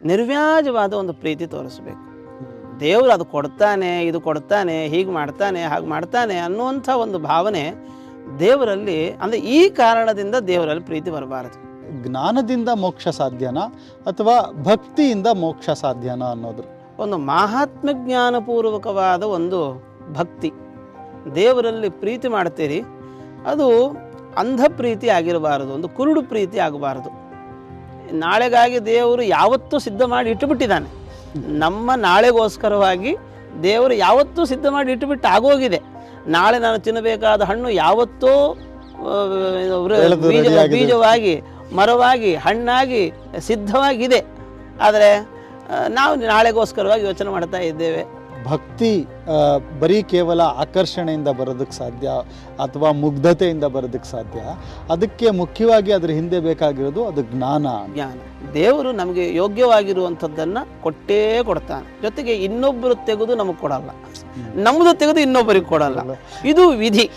ನಿರ್ವ್ಯಾಜವಾದ ಒಂದು ಪ್ರೀತಿ ತೋರಿಸ್ಬೇಕು. ದೇವರು ಅದು ಕೊಡ್ತಾನೆ, ಇದು ಕೊಡ್ತಾನೆ, ಹೀಗೆ ಮಾಡ್ತಾನೆ, ಹಾಗೆ ಮಾಡ್ತಾನೆ ಅನ್ನುವಂಥ ಒಂದು ಭಾವನೆ ದೇವರಲ್ಲಿ, ಅಂದರೆ ಈ ಕಾರಣದಿಂದ ದೇವರಲ್ಲಿ ಪ್ರೀತಿ ಬರಬಾರದು. ಜ್ಞಾನದಿಂದ ಮೋಕ್ಷ ಸಾಧ್ಯನಾ ಅಥವಾ ಭಕ್ತಿಯಿಂದ ಮೋಕ್ಷ ಸಾಧ್ಯನಾ ಅನ್ನೋದು ಒಂದು ಮಹಾತ್ಮ ಜ್ಞಾನಪೂರ್ವಕವಾದ ಒಂದು ಭಕ್ತಿ. ದೇವರಲ್ಲಿ ಪ್ರೀತಿ ಮಾಡ್ತೀರಿ, ಅದು ಅಂಧ ಪ್ರೀತಿ ಆಗಿರಬಾರದು, ಒಂದು ಕುರುಡು ಪ್ರೀತಿ ಆಗಬಾರದು. ನಾಳೆಗಾಗಿ ದೇವರು ಯಾವತ್ತೂ ಸಿದ್ಧ ಮಾಡಿ ಇಟ್ಟುಬಿಟ್ಟಿದ್ದಾನೆ. ನಮ್ಮ ನಾಳೆಗೋಸ್ಕರವಾಗಿ ದೇವರು ಯಾವತ್ತೂ ಸಿದ್ಧ ಮಾಡಿ ಇಟ್ಟುಬಿಟ್ಟು ಆಗೋಗಿದೆ. ನಾಳೆ ನಾನು ತಿನ್ನಬೇಕಾದ ಹಣ್ಣು ಯಾವತ್ತೋ ಬೀಜವಾಗಿ, ಮರವಾಗಿ, ಹಣ್ಣಾಗಿ ಸಿದ್ಧವಾಗಿದೆ. ಆದರೆ ನಾವು ನಾಳೆಗೋಸ್ಕರವಾಗಿ ಯೋಚನೆ ಮಾಡ್ತಾ ಇದ್ದೇವೆ. ಭಕ್ತಿ ಬರೀ ಕೇವಲ ಆಕರ್ಷಣೆಯಿಂದ ಬರೋದಕ್ಕೆ ಸಾಧ್ಯ ಅಥವಾ ಮುಗ್ಧತೆಯಿಂದ ಬರೋದಕ್ಕೆ ಸಾಧ್ಯ. ಅದಕ್ಕೆ ಮುಖ್ಯವಾಗಿ ಅದರ ಹಿಂದೆ ಬೇಕಾಗಿರೋದು ಅದು ಜ್ಞಾನ. ದೇವರು ನಮಗೆ ಯೋಗ್ಯವಾಗಿರುವಂಥದ್ದನ್ನು ಕೊಟ್ಟೇ ಕೊಡ್ತಾನೆ. ಜೊತೆಗೆ ಇನ್ನೊಬ್ಬರು ತೆಗೆದು ನಮಗೆ ಕೊಡಲ್ಲ, ನಮ್ಮದು ತೆಗೆದು ಇನ್ನೊಬ್ಬರಿಗೆ ಕೊಡಲ್ಲ. ಇದು ವಿಧಿ.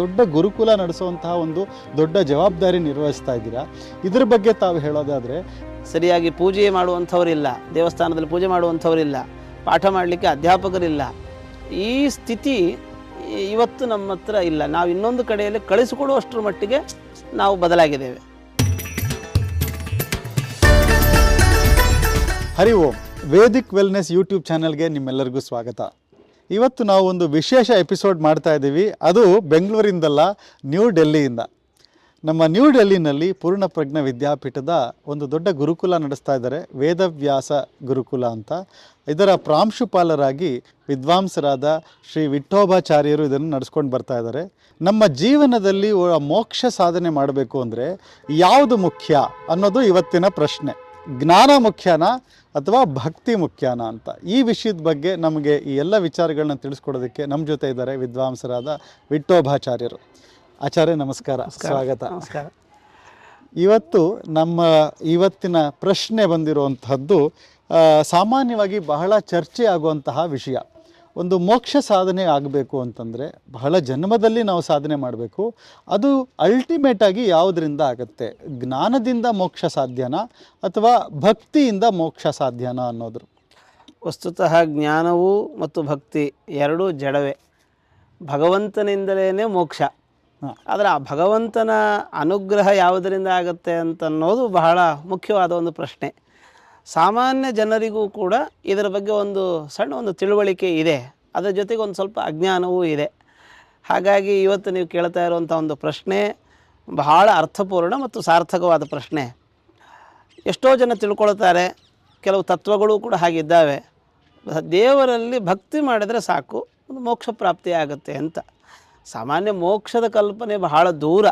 ದೊಡ್ಡ ಗುರುಕುಲ ನಡೆಸುವಂತಹ ಒಂದು ದೊಡ್ಡ ಜವಾಬ್ದಾರಿ ನಿರ್ವಹಿಸ್ತಾ ಇದ್ದೀರಾ. ಇದ್ರ ಬಗ್ಗೆ ತಾವು ಹೇಳೋದಾದರೆ, ಸರಿಯಾಗಿ ಪೂಜೆ ಮಾಡುವಂಥವರಿಲ್ಲ, ದೇವಸ್ಥಾನದಲ್ಲಿ ಪೂಜೆ ಮಾಡುವಂಥವರಿಲ್ಲ, ಪಾಠ ಮಾಡಲಿಕ್ಕೆ ಅಧ್ಯಾಪಕರಿಲ್ಲ. ಈ ಸ್ಥಿತಿ ಇವತ್ತು ನಮ್ಮ ಹತ್ರ ಇಲ್ಲ. ನಾವು ಇನ್ನೊಂದು ಕಡೆಯಲ್ಲಿ ಕಳಿಸಿಕೊಡುವಷ್ಟರ ಮಟ್ಟಿಗೆ ನಾವು ಬದಲಾಗಿದ್ದೇವೆ. ಹರಿ ಓಂ. ವೇದಿಕ್ ವೆಲ್ನೆಸ್ ಯೂಟ್ಯೂಬ್ ಚಾನಲ್ಗೆ ನಿಮ್ಮೆಲ್ಲರಿಗೂ ಸ್ವಾಗತ. ಇವತ್ತು ನಾವು ಒಂದು ವಿಶೇಷ ಎಪಿಸೋಡ್ ಮಾಡ್ತಾ ಇದ್ದೀವಿ. ಅದು ಬೆಂಗಳೂರಿಂದಲ್ಲ, ನ್ಯೂ ಡೆಲ್ಲಿಯಿಂದ. ನಮ್ಮ ನ್ಯೂ ಡೆಲ್ಲಿನಲ್ಲಿ ಪೂರ್ಣಪ್ರಜ್ಞ ವಿದ್ಯಾಪೀಠದ ಒಂದು ದೊಡ್ಡ ಗುರುಕುಲ ನಡೆಸ್ತಾ ಇದ್ದಾರೆ, ವೇದವ್ಯಾಸ ಗುರುಕುಲ ಅಂತ. ಇದರ ಪ್ರಾಂಶುಪಾಲರಾಗಿ ವಿದ್ವಾಂಸರಾದ ಶ್ರೀ ವಿಠೋಬಾಚಾರ್ಯರು ಇದನ್ನು ನಡೆಸ್ಕೊಂಡು ಬರ್ತಾ ಇದ್ದಾರೆ. ನಮ್ಮ ಜೀವನದಲ್ಲಿ ಮೋಕ್ಷ ಸಾಧನೆ ಮಾಡಬೇಕು ಅಂದರೆ ಯಾವುದು ಮುಖ್ಯ ಅನ್ನೋದು ಇವತ್ತಿನ ಪ್ರಶ್ನೆ. ಜ್ಞಾನ ಮುಖ್ಯನಾ ಅಥವಾ ಭಕ್ತಿ ಮುಖ್ಯನಾ ಅಂತ. ಈ ವಿಷಯದ ಬಗ್ಗೆ ನಮಗೆ ಈ ಎಲ್ಲ ವಿಚಾರಗಳನ್ನ ತಿಳಿಸ್ಕೊಡೋದಕ್ಕೆ ನಮ್ಮ ಜೊತೆ ಇದ್ದಾರೆ ವಿದ್ವಾಂಸರಾದ ವಿಠೋಬಾಚಾರ್ಯರು. ಆಚಾರ್ಯ ನಮಸ್ಕಾರ, ಸ್ವಾಗತ. ನಮಸ್ಕಾರ. ಇವತ್ತಿನ ಪ್ರಶ್ನೆ ಬಂದಿರುವಂತಹದ್ದು ಸಾಮಾನ್ಯವಾಗಿ ಬಹಳ ಚರ್ಚೆ ಆಗುವಂತಹ ವಿಷಯ. ಒಂದು ಮೋಕ್ಷ ಸಾಧನೆ ಆಗಬೇಕು ಅಂತಂದರೆ ಬಹಳ ಜನ್ಮದಲ್ಲಿ ನಾವು ಸಾಧನೆ ಮಾಡಬೇಕು. ಅದು ಅಲ್ಟಿಮೇಟ್ ಆಗಿ ಯಾವುದರಿಂದ ಆಗುತ್ತೆ? ಜ್ಞಾನದಿಂದ ಮೋಕ್ಷ ಸಾಧ್ಯನಾ ಅಥವಾ ಭಕ್ತಿಯಿಂದ ಮೋಕ್ಷ ಸಾಧ್ಯನಾ ಅನ್ನೋದು. ವಸ್ತುತಃ ಜ್ಞಾನವು ಮತ್ತು ಭಕ್ತಿ ಎರಡೂ ಜಡವೇ. ಭಗವಂತನಿಂದಲೇ ಮೋಕ್ಷ. ಆದರೆ ಆ ಭಗವಂತನ ಅನುಗ್ರಹ ಯಾವುದರಿಂದ ಆಗುತ್ತೆ ಅಂತನ್ನೋದು ಬಹಳ ಮುಖ್ಯವಾದ ಒಂದು ಪ್ರಶ್ನೆ. ಸಾಮಾನ್ಯ ಜನರಿಗೂ ಕೂಡ ಇದರ ಬಗ್ಗೆ ಒಂದು ಸಣ್ಣ ಒಂದು ತಿಳುವಳಿಕೆ ಇದೆ, ಅದರ ಜೊತೆಗೆ ಒಂದು ಸ್ವಲ್ಪ ಅಜ್ಞಾನವೂ ಇದೆ. ಹಾಗಾಗಿ ಇವತ್ತು ನೀವು ಕೇಳ್ತಾ ಇರುವಂಥ ಒಂದು ಪ್ರಶ್ನೆ ಬಹಳ ಅರ್ಥಪೂರ್ಣ ಮತ್ತು ಸಾರ್ಥಕವಾದ ಪ್ರಶ್ನೆ. ಎಷ್ಟೋ ಜನ ತಿಳ್ಕೊಳ್ತಾರೆ, ಕೆಲವು ತತ್ವಗಳು ಕೂಡ ಹಾಗಿದ್ದಾವೆ. ದೇವರಲ್ಲಿ ಭಕ್ತಿ ಮಾಡಿದರೆ ಸಾಕು, ಒಂದು ಮೋಕ್ಷ ಪ್ರಾಪ್ತಿ ಆಗುತ್ತೆ ಅಂತ. ಸಾಮಾನ್ಯ ಮೋಕ್ಷದ ಕಲ್ಪನೆ ಬಹಳ ದೂರ.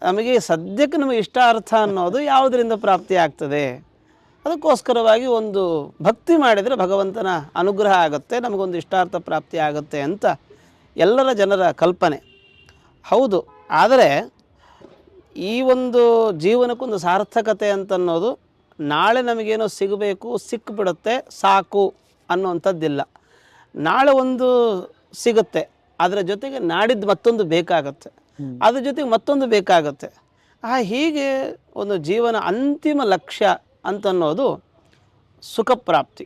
ನಮಗೆ ಸದ್ಯಕ್ಕೆ ನಮಗೆ ಇಷ್ಟಾರ್ಥ ಅನ್ನೋದು ಯಾವುದರಿಂದ ಪ್ರಾಪ್ತಿ ಆಗ್ತದೆ, ಅದಕ್ಕೋಸ್ಕರವಾಗಿ ಒಂದು ಭಕ್ತಿ ಮಾಡಿದರೆ ಭಗವಂತನ ಅನುಗ್ರಹ ಆಗುತ್ತೆ, ನಮಗೊಂದು ಇಷ್ಟಾರ್ಥ ಪ್ರಾಪ್ತಿ ಆಗುತ್ತೆ ಅಂತ ಎಲ್ಲರ ಜನರ ಕಲ್ಪನೆ. ಹೌದು, ಆದರೆ ಈ ಒಂದು ಜೀವನಕ್ಕೊಂದು ಸಾರ್ಥಕತೆ ಅಂತನ್ನೋದು ನಾಳೆ ನಮಗೇನೋ ಸಿಗಬೇಕು, ಸಿಕ್ಕಿಬಿಡುತ್ತೆ, ಸಾಕು ಅನ್ನುವಂಥದ್ದಿಲ್ಲ. ನಾಳೆ ಒಂದು ಸಿಗುತ್ತೆ, ಅದರ ಜೊತೆಗೆ ನಾಡಿದ್ದು ಮತ್ತೊಂದು ಬೇಕಾಗತ್ತೆ, ಅದ್ರ ಜೊತೆಗೆ ಮತ್ತೊಂದು ಬೇಕಾಗತ್ತೆ. ಹೀಗೆ ಒಂದು ಜೀವನ ಅಂತಿಮ ಲಕ್ಷ್ಯ ಅಂತನ್ನೋದು ಸುಖ ಪ್ರಾಪ್ತಿ.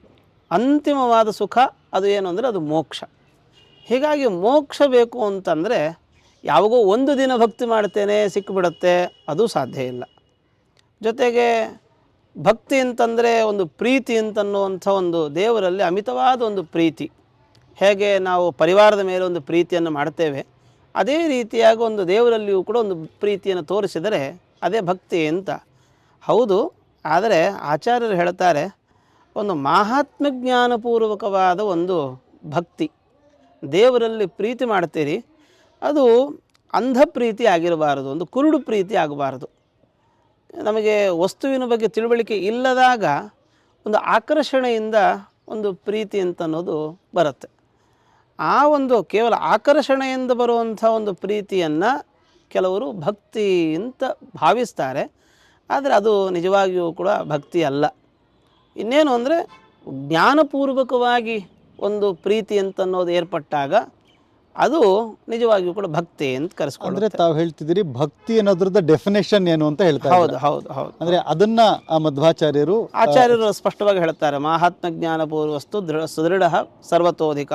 ಅಂತಿಮವಾದ ಸುಖ ಅದು ಏನು ಅಂದರೆ ಅದು ಮೋಕ್ಷ. ಹೀಗಾಗಿ ಮೋಕ್ಷ ಬೇಕು ಅಂತಂದರೆ ಯಾವಾಗೋ ಒಂದು ದಿನ ಭಕ್ತಿ ಮಾಡ್ತೇನೆ ಸಿಕ್ಕಿಬಿಡುತ್ತೆ, ಅದು ಸಾಧ್ಯ ಇಲ್ಲ. ಜೊತೆಗೆ ಭಕ್ತಿ ಅಂತಂದರೆ ಒಂದು ಪ್ರೀತಿ ಅಂತನ್ನುವಂಥ ಒಂದು ದೇವರಲ್ಲಿ ಅಮಿತವಾದ ಒಂದು ಪ್ರೀತಿ. ಹೇಗೆ ನಾವು ಪರಿವಾರದ ಮೇಲೆ ಒಂದು ಪ್ರೀತಿಯನ್ನು ಮಾಡ್ತೇವೆ, ಅದೇ ರೀತಿಯಾಗಿ ಒಂದು ದೇವರಲ್ಲಿಯೂ ಕೂಡ ಒಂದು ಪ್ರೀತಿಯನ್ನು ತೋರಿಸಿದರೆ ಅದೇ ಭಕ್ತಿ ಅಂತ. ಹೌದು, ಆದರೆ ಆಚಾರ್ಯರು ಹೇಳ್ತಾರೆ, ಒಂದು ಮಹಾತ್ಮ ಜ್ಞಾನಪೂರ್ವಕವಾದ ಒಂದು ಭಕ್ತಿ, ದೇವರಲ್ಲಿ ಪ್ರೀತಿ ಮಾಡ್ತೀರಿ, ಅದು ಅಂಧ ಪ್ರೀತಿ ಆಗಿರಬಾರದು, ಒಂದು ಕುರುಡು ಪ್ರೀತಿ ಆಗಬಾರದು. ನಮಗೆ ವಸ್ತುವಿನ ಬಗ್ಗೆ ತಿಳುವಳಿಕೆ ಇಲ್ಲದಾಗ ಒಂದು ಆಕರ್ಷಣೆಯಿಂದ ಒಂದು ಪ್ರೀತಿ ಅಂತನ್ನೋದು ಬರುತ್ತೆ. ಆ ಒಂದು ಕೇವಲ ಆಕರ್ಷಣೆಯಿಂದ ಬರುವಂಥ ಒಂದು ಪ್ರೀತಿಯನ್ನು ಕೆಲವರು ಭಕ್ತಿ ಅಂತ ಭಾವಿಸ್ತಾರೆ. ಆದರೆ ಅದು ನಿಜವಾಗಿಯೂ ಕೂಡ ಭಕ್ತಿ ಅಲ್ಲ. ಇನ್ನೇನು ಅಂದರೆ ಜ್ಞಾನಪೂರ್ವಕವಾಗಿ ಒಂದು ಪ್ರೀತಿ ಅಂತನ್ನೋದು ಏರ್ಪಟ್ಟಾಗ ಅದು ನಿಜವಾಗಿಯೂ ಕೂಡ ಭಕ್ತಿ ಅಂತ ಕರೆಸ್ಕೊಳ್ಳೋದು. ಅಂದ್ರೆ ತಾವು ಹೇಳ್ತಿದ್ದೀರಿ ಭಕ್ತಿ ಅನ್ನೋದ್ರದ ಡೆಫಿನೇಷನ್ ಏನು ಅಂತ ಹೇಳ್ತಾ ಹೌದು ಹೌದು ಹೌದು. ಅಂದ್ರೆ ಅದನ್ನ ಆ ಮಧ್ವಾಚಾರ್ಯರು ಆಚಾರ್ಯರು ಸ್ಪಷ್ಟವಾಗಿ ಹೇಳ್ತಾರೆ, ಮಾಹಾತ್ಮ ಜ್ಞಾನ ಪೂರ್ವಸ್ತು ಸುದೃಢ ಸರ್ವತೋಧಿಕ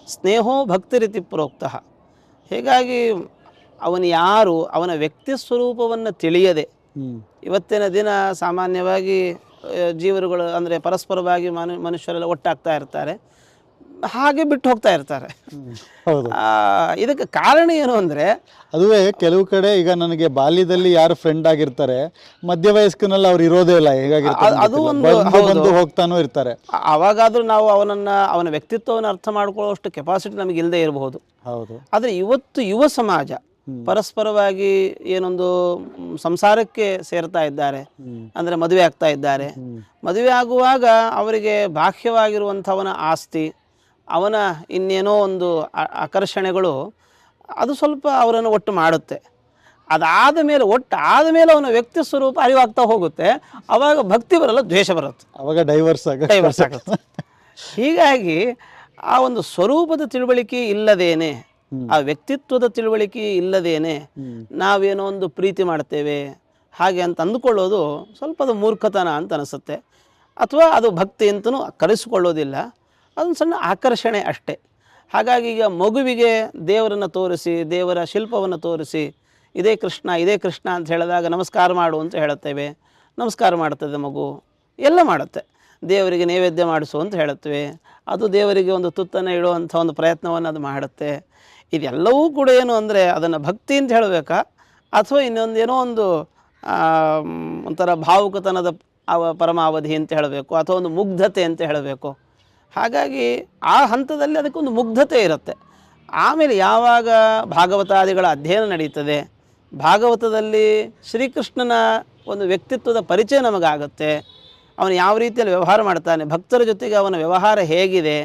ಸ್ನೇಹೋ ಭಕ್ತಿರಿತಿ ಪ್ರೋಕ್ತ. ಹೀಗಾಗಿ ಅವನು ಯಾರು, ಅವನ ವ್ಯಕ್ತಿ ಸ್ವರೂಪವನ್ನು ತಿಳಿಯದೆ ಇವತ್ತಿನ ದಿನ ಸಾಮಾನ್ಯವಾಗಿ ಜೀವರುಗಳು ಅಂದರೆ ಪರಸ್ಪರವಾಗಿ ಮನುಷ್ಯರೆಲ್ಲ ಒಟ್ಟಾಗ್ತಾ ಇರ್ತಾರೆ, ಹಾಗೆ ಬಿಟ್ಟು ಹೋಗ್ತಾ ಇರ್ತಾರೆ. ಹೌದು. ಇದಕ್ಕೆ ಕಾರಣ ಏನು ಅಂದರೆ, ಅದುವೇ ಕೆಲವು ಕಡೆ ಈಗ ನನಗೆ ಬಾಲ್ಯದಲ್ಲಿ ಯಾರು ಫ್ರೆಂಡ್ ಆಗಿರ್ತಾರೆ, ಮಧ್ಯವಯಸ್ಕನಲ್ಲಿ ಅವ್ರು ಇರೋದೇ ಇಲ್ಲ, ಅದು ಒಂದು ಬಂದು ಹೋಗ್ತಾನೂ ಇರ್ತಾರೆ. ಅವಾಗಾದ್ರೂ ನಾವು ಅವನ ವ್ಯಕ್ತಿತ್ವವನ್ನು ಅರ್ಥ ಮಾಡ್ಕೊಳ್ಳೋಷ್ಟು ಕೆಪಾಸಿಟಿ ನಮಗೆ ಇಲ್ಲದೆ ಇರಬಹುದು. ಹೌದು. ಆದರೆ ಇವತ್ತು ಯುವ ಸಮಾಜ ಪರಸ್ಪರವಾಗಿ ಏನೊಂದು ಸಂಸಾರಕ್ಕೆ ಸೇರ್ತಾ ಇದ್ದಾರೆ, ಅಂದರೆ ಮದುವೆ ಆಗ್ತಾ ಇದ್ದಾರೆ. ಮದುವೆ ಆಗುವಾಗ ಅವರಿಗೆ ಬಾಹ್ಯವಾಗಿರುವಂಥವನ ಆಸ್ತಿ, ಅವನ ಇನ್ನೇನೋ ಒಂದು ಆಕರ್ಷಣೆಗಳು ಅದು ಸ್ವಲ್ಪ ಅವರನ್ನು ಒಟ್ಟು ಮಾಡುತ್ತೆ. ಅದಾದ ಮೇಲೆ ಒಟ್ಟಾದ ಮೇಲೆ ಅವನ ವ್ಯಕ್ತಿ ಸ್ವರೂಪ ಅರಿವಾಗ್ತಾ ಹೋಗುತ್ತೆ. ಆವಾಗ ಭಕ್ತಿ ಬರಲ್ಲ, ದ್ವೇಷ ಬರುತ್ತೆ, ಅವಾಗ ಡೈವರ್ಸ್ ಆಗುತ್ತೆ. ಹೀಗಾಗಿ ಆ ಒಂದು ಸ್ವರೂಪದ ತಿಳುವಳಿಕೆ ಇಲ್ಲದೇನೆ, ಆ ವ್ಯಕ್ತಿತ್ವದ ತಿಳುವಳಿಕೆ ಇಲ್ಲದೇನೆ ನಾವೇನೋ ಒಂದು ಪ್ರೀತಿ ಮಾಡ್ತೇವೆ ಹಾಗೆ ಅಂತ ಅಂದುಕೊಳ್ಳೋದು ಸ್ವಲ್ಪ ಅದು ಮೂರ್ಖತನ ಅಂತ ಅನಿಸುತ್ತೆ. ಅಥವಾ ಅದು ಭಕ್ತಿ ಅಂತಲೂ ಕರೆಸಿಕೊಳ್ಳೋದಿಲ್ಲ, ಅದೊಂದು ಸಣ್ಣ ಆಕರ್ಷಣೆ ಅಷ್ಟೇ. ಹಾಗಾಗಿ ಈಗ ಮಗುವಿಗೆ ದೇವರನ್ನು ತೋರಿಸಿ, ದೇವರ ಶಿಲ್ಪವನ್ನು ತೋರಿಸಿ, ಇದೇ ಕೃಷ್ಣ ಅಂತ ಹೇಳಿದಾಗ ನಮಸ್ಕಾರ ಮಾಡು ಅಂತ ಹೇಳುತ್ತೇವೆ. ನಮಸ್ಕಾರ ಮಾಡ್ತದೆ ಮಗು, ಎಲ್ಲ ಮಾಡುತ್ತೆ. ದೇವರಿಗೆ ನೈವೇದ್ಯ ಮಾಡಿಸು ಅಂತ ಹೇಳುತ್ತೇವೆ, ಅದು ದೇವರಿಗೆ ಒಂದು ತುತ್ತನ್ನು ಇಡುವಂಥ ಒಂದು ಪ್ರಯತ್ನವನ್ನು ಅದು ಮಾಡುತ್ತೆ. ಇದೆಲ್ಲವೂ ಕೂಡ ಏನು ಅಂದರೆ ಅದನ್ನು ಭಕ್ತಿ ಅಂತ ಹೇಳಬೇಕಾ, ಅಥವಾ ಇನ್ನೊಂದೇನೋ ಒಂದು ಒಂಥರ ಭಾವುಕತನದ ಪರಮಾವಧಿ ಅಂತ ಹೇಳಬೇಕು, ಅಥವಾ ಒಂದು ಮುಗ್ಧತೆ ಅಂತ ಹೇಳಬೇಕು. ಹಾಗಾಗಿ ಆ ಹಂತದಲ್ಲಿ ಅದಕ್ಕೊಂದು ಮುಗ್ಧತೆ ಇರುತ್ತೆ. ಆಮೇಲೆ ಯಾವಾಗ ಭಾಗವತಾದಿಗಳ ಅಧ್ಯಯನ ನಡೀತದೆ, ಭಾಗವತದಲ್ಲಿ ಶ್ರೀಕೃಷ್ಣನ ಒಂದು ವ್ಯಕ್ತಿತ್ವದ ಪರಿಚಯ ನಮಗಾಗುತ್ತೆ. ಅವನು ಯಾವ ರೀತಿಯಲ್ಲಿ ವ್ಯವಹಾರ ಮಾಡ್ತಾನೆ, ಭಕ್ತರ ಜೊತೆಗೆ ಅವನ ವ್ಯವಹಾರ ಹೇಗಿದೆ,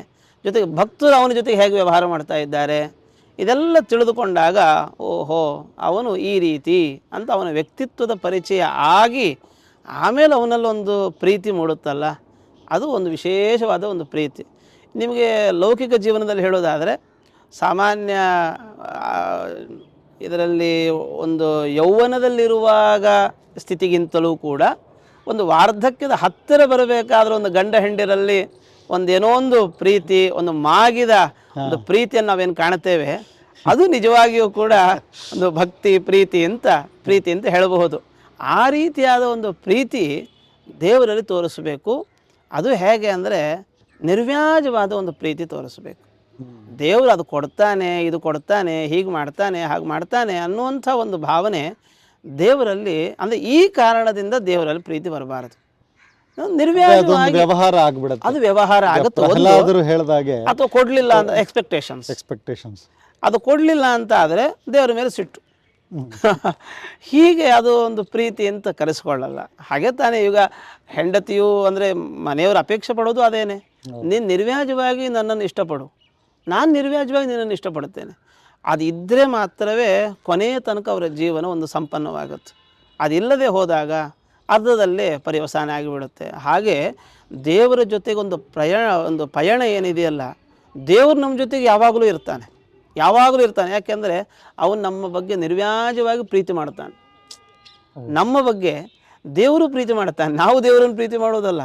ಜೊತೆಗೆ ಭಕ್ತರು ಅವನ ಜೊತೆಗೆ ಹೇಗೆ ವ್ಯವಹಾರ ಮಾಡ್ತಾ ಇದ್ದಾರೆ, ಇದೆಲ್ಲ ತಿಳಿದುಕೊಂಡಾಗ ಓಹೋ ಅವನು ಈ ರೀತಿ ಅಂತ ಅವನ ವ್ಯಕ್ತಿತ್ವದ ಪರಿಚಯ ಆಗಿ ಆಮೇಲೆ ಅವನಲ್ಲೊಂದು ಪ್ರೀತಿ ಮೂಡುತ್ತಲ್ಲ, ಅದು ಒಂದು ವಿಶೇಷವಾದ ಒಂದು ಪ್ರೀತಿ. ನಿಮಗೆ ಲೌಕಿಕ ಜೀವನದಲ್ಲಿ ಹೇಳೋದಾದರೆ, ಸಾಮಾನ್ಯ ಇದರಲ್ಲಿ ಒಂದು ಯೌವನದಲ್ಲಿರುವಾಗ ಸ್ಥಿತಿಗಿಂತಲೂ ಕೂಡ ಒಂದು ವಾರ್ಧಕ್ಯದ ಹತ್ತಿರ ಬರಬೇಕಾದ್ರೆ ಒಂದು ಗಂಡ ಹೆಂಡಿರಲ್ಲಿ ಒಂದೇನೋ ಒಂದು ಪ್ರೀತಿ, ಒಂದು ಮಾಗಿದ ಒಂದು ಪ್ರೀತಿಯನ್ನು ನಾವೇನು ಕಾಣ್ತೇವೆ, ಅದು ನಿಜವಾಗಿಯೂ ಕೂಡ ಒಂದು ಭಕ್ತಿ ಪ್ರೀತಿ ಅಂತ ಹೇಳಬಹುದು. ಆ ರೀತಿಯಾದ ಒಂದು ಪ್ರೀತಿ ದೇವರಲ್ಲಿ ತೋರಿಸಬೇಕು. ಅದು ಹೇಗೆ ಅಂದರೆ ನಿರ್ವ್ಯಾಜವಾದ ಒಂದು ಪ್ರೀತಿ ತೋರಿಸಬೇಕು. ದೇವರು ಅದು ಕೊಡ್ತಾನೆ, ಇದು ಕೊಡ್ತಾನೆ, ಹೀಗೆ ಮಾಡ್ತಾನೆ, ಹಾಗೆ ಮಾಡ್ತಾನೆ ಅನ್ನುವಂಥ ಒಂದು ಭಾವನೆ ದೇವರಲ್ಲಿ, ಅಂದರೆ ಈ ಕಾರಣದಿಂದ ದೇವರಲ್ಲಿ ಪ್ರೀತಿ ಬರಬಾರದು. ನಿರ್ವ್ಯಾಜವಾಗಿ ವ್ಯವಹಾರ ಆಗ್ಬಿಡುತ್ತೆ, ಅದು ವ್ಯವಹಾರ ಆಗುತ್ತೆ. ಹೇಳಿದಾಗೆ ಅಥವಾ ಕೊಡಲಿಲ್ಲ ಅಂತ ಎಕ್ಸ್ಪೆಕ್ಟೇಷನ್ಸ್, ಅದು ಕೊಡಲಿಲ್ಲ ಅಂತ ಆದರೆ ದೇವರ ಮೇಲೆ ಸಿಟ್ಟು. ಹೀಗೆ ಅದು ಒಂದು ಪ್ರೀತಿ ಅಂತ ಕರೆಸ್ಕೊಳ್ಳಲ್ಲ. ಹಾಗೆ ತಾನೇ ಈಗ ಹೆಂಡತಿಯು ಅಂದರೆ ಮನೆಯವರು ಅಪೇಕ್ಷೆ ಪಡೋದು ಅದೇನೆ, ನೀನು ನಿರ್ವ್ಯಾಜವಾಗಿ ನನ್ನನ್ನು ಇಷ್ಟಪಡು, ನಾನು ನಿರ್ವ್ಯಾಜವಾಗಿ ನಿನ್ನನ್ನು ಇಷ್ಟಪಡ್ತೇನೆ. ಅದು ಇದ್ದರೆ ಮಾತ್ರವೇ ಕೊನೆಯ ತನಕ ಅವರ ಜೀವನ ಒಂದು ಸಂಪನ್ನವಾಗುತ್ತೆ. ಅದಿಲ್ಲದೆ ಹೋದಾಗ ಅರ್ಧದಲ್ಲೇ ಪರ್ಯವಸಾನ ಆಗಿಬಿಡುತ್ತೆ. ಹಾಗೆ ದೇವರ ಜೊತೆಗೆ ಒಂದು ಪಯಣ ಏನಿದೆಯಲ್ಲ, ದೇವರು ನಮ್ಮ ಜೊತೆಗೆ ಯಾವಾಗಲೂ ಇರ್ತಾನೆ. ಯಾಕೆಂದರೆ ಅವನು ನಮ್ಮ ಬಗ್ಗೆ ನಿರ್ವ್ಯಾಜವಾಗಿ ಪ್ರೀತಿ ಮಾಡ್ತಾನೆ. ನಮ್ಮ ಬಗ್ಗೆ ದೇವರು ಪ್ರೀತಿ ಮಾಡ್ತಾನೆ, ನಾವು ದೇವರನ್ನು ಪ್ರೀತಿ ಮಾಡೋದಲ್ಲ.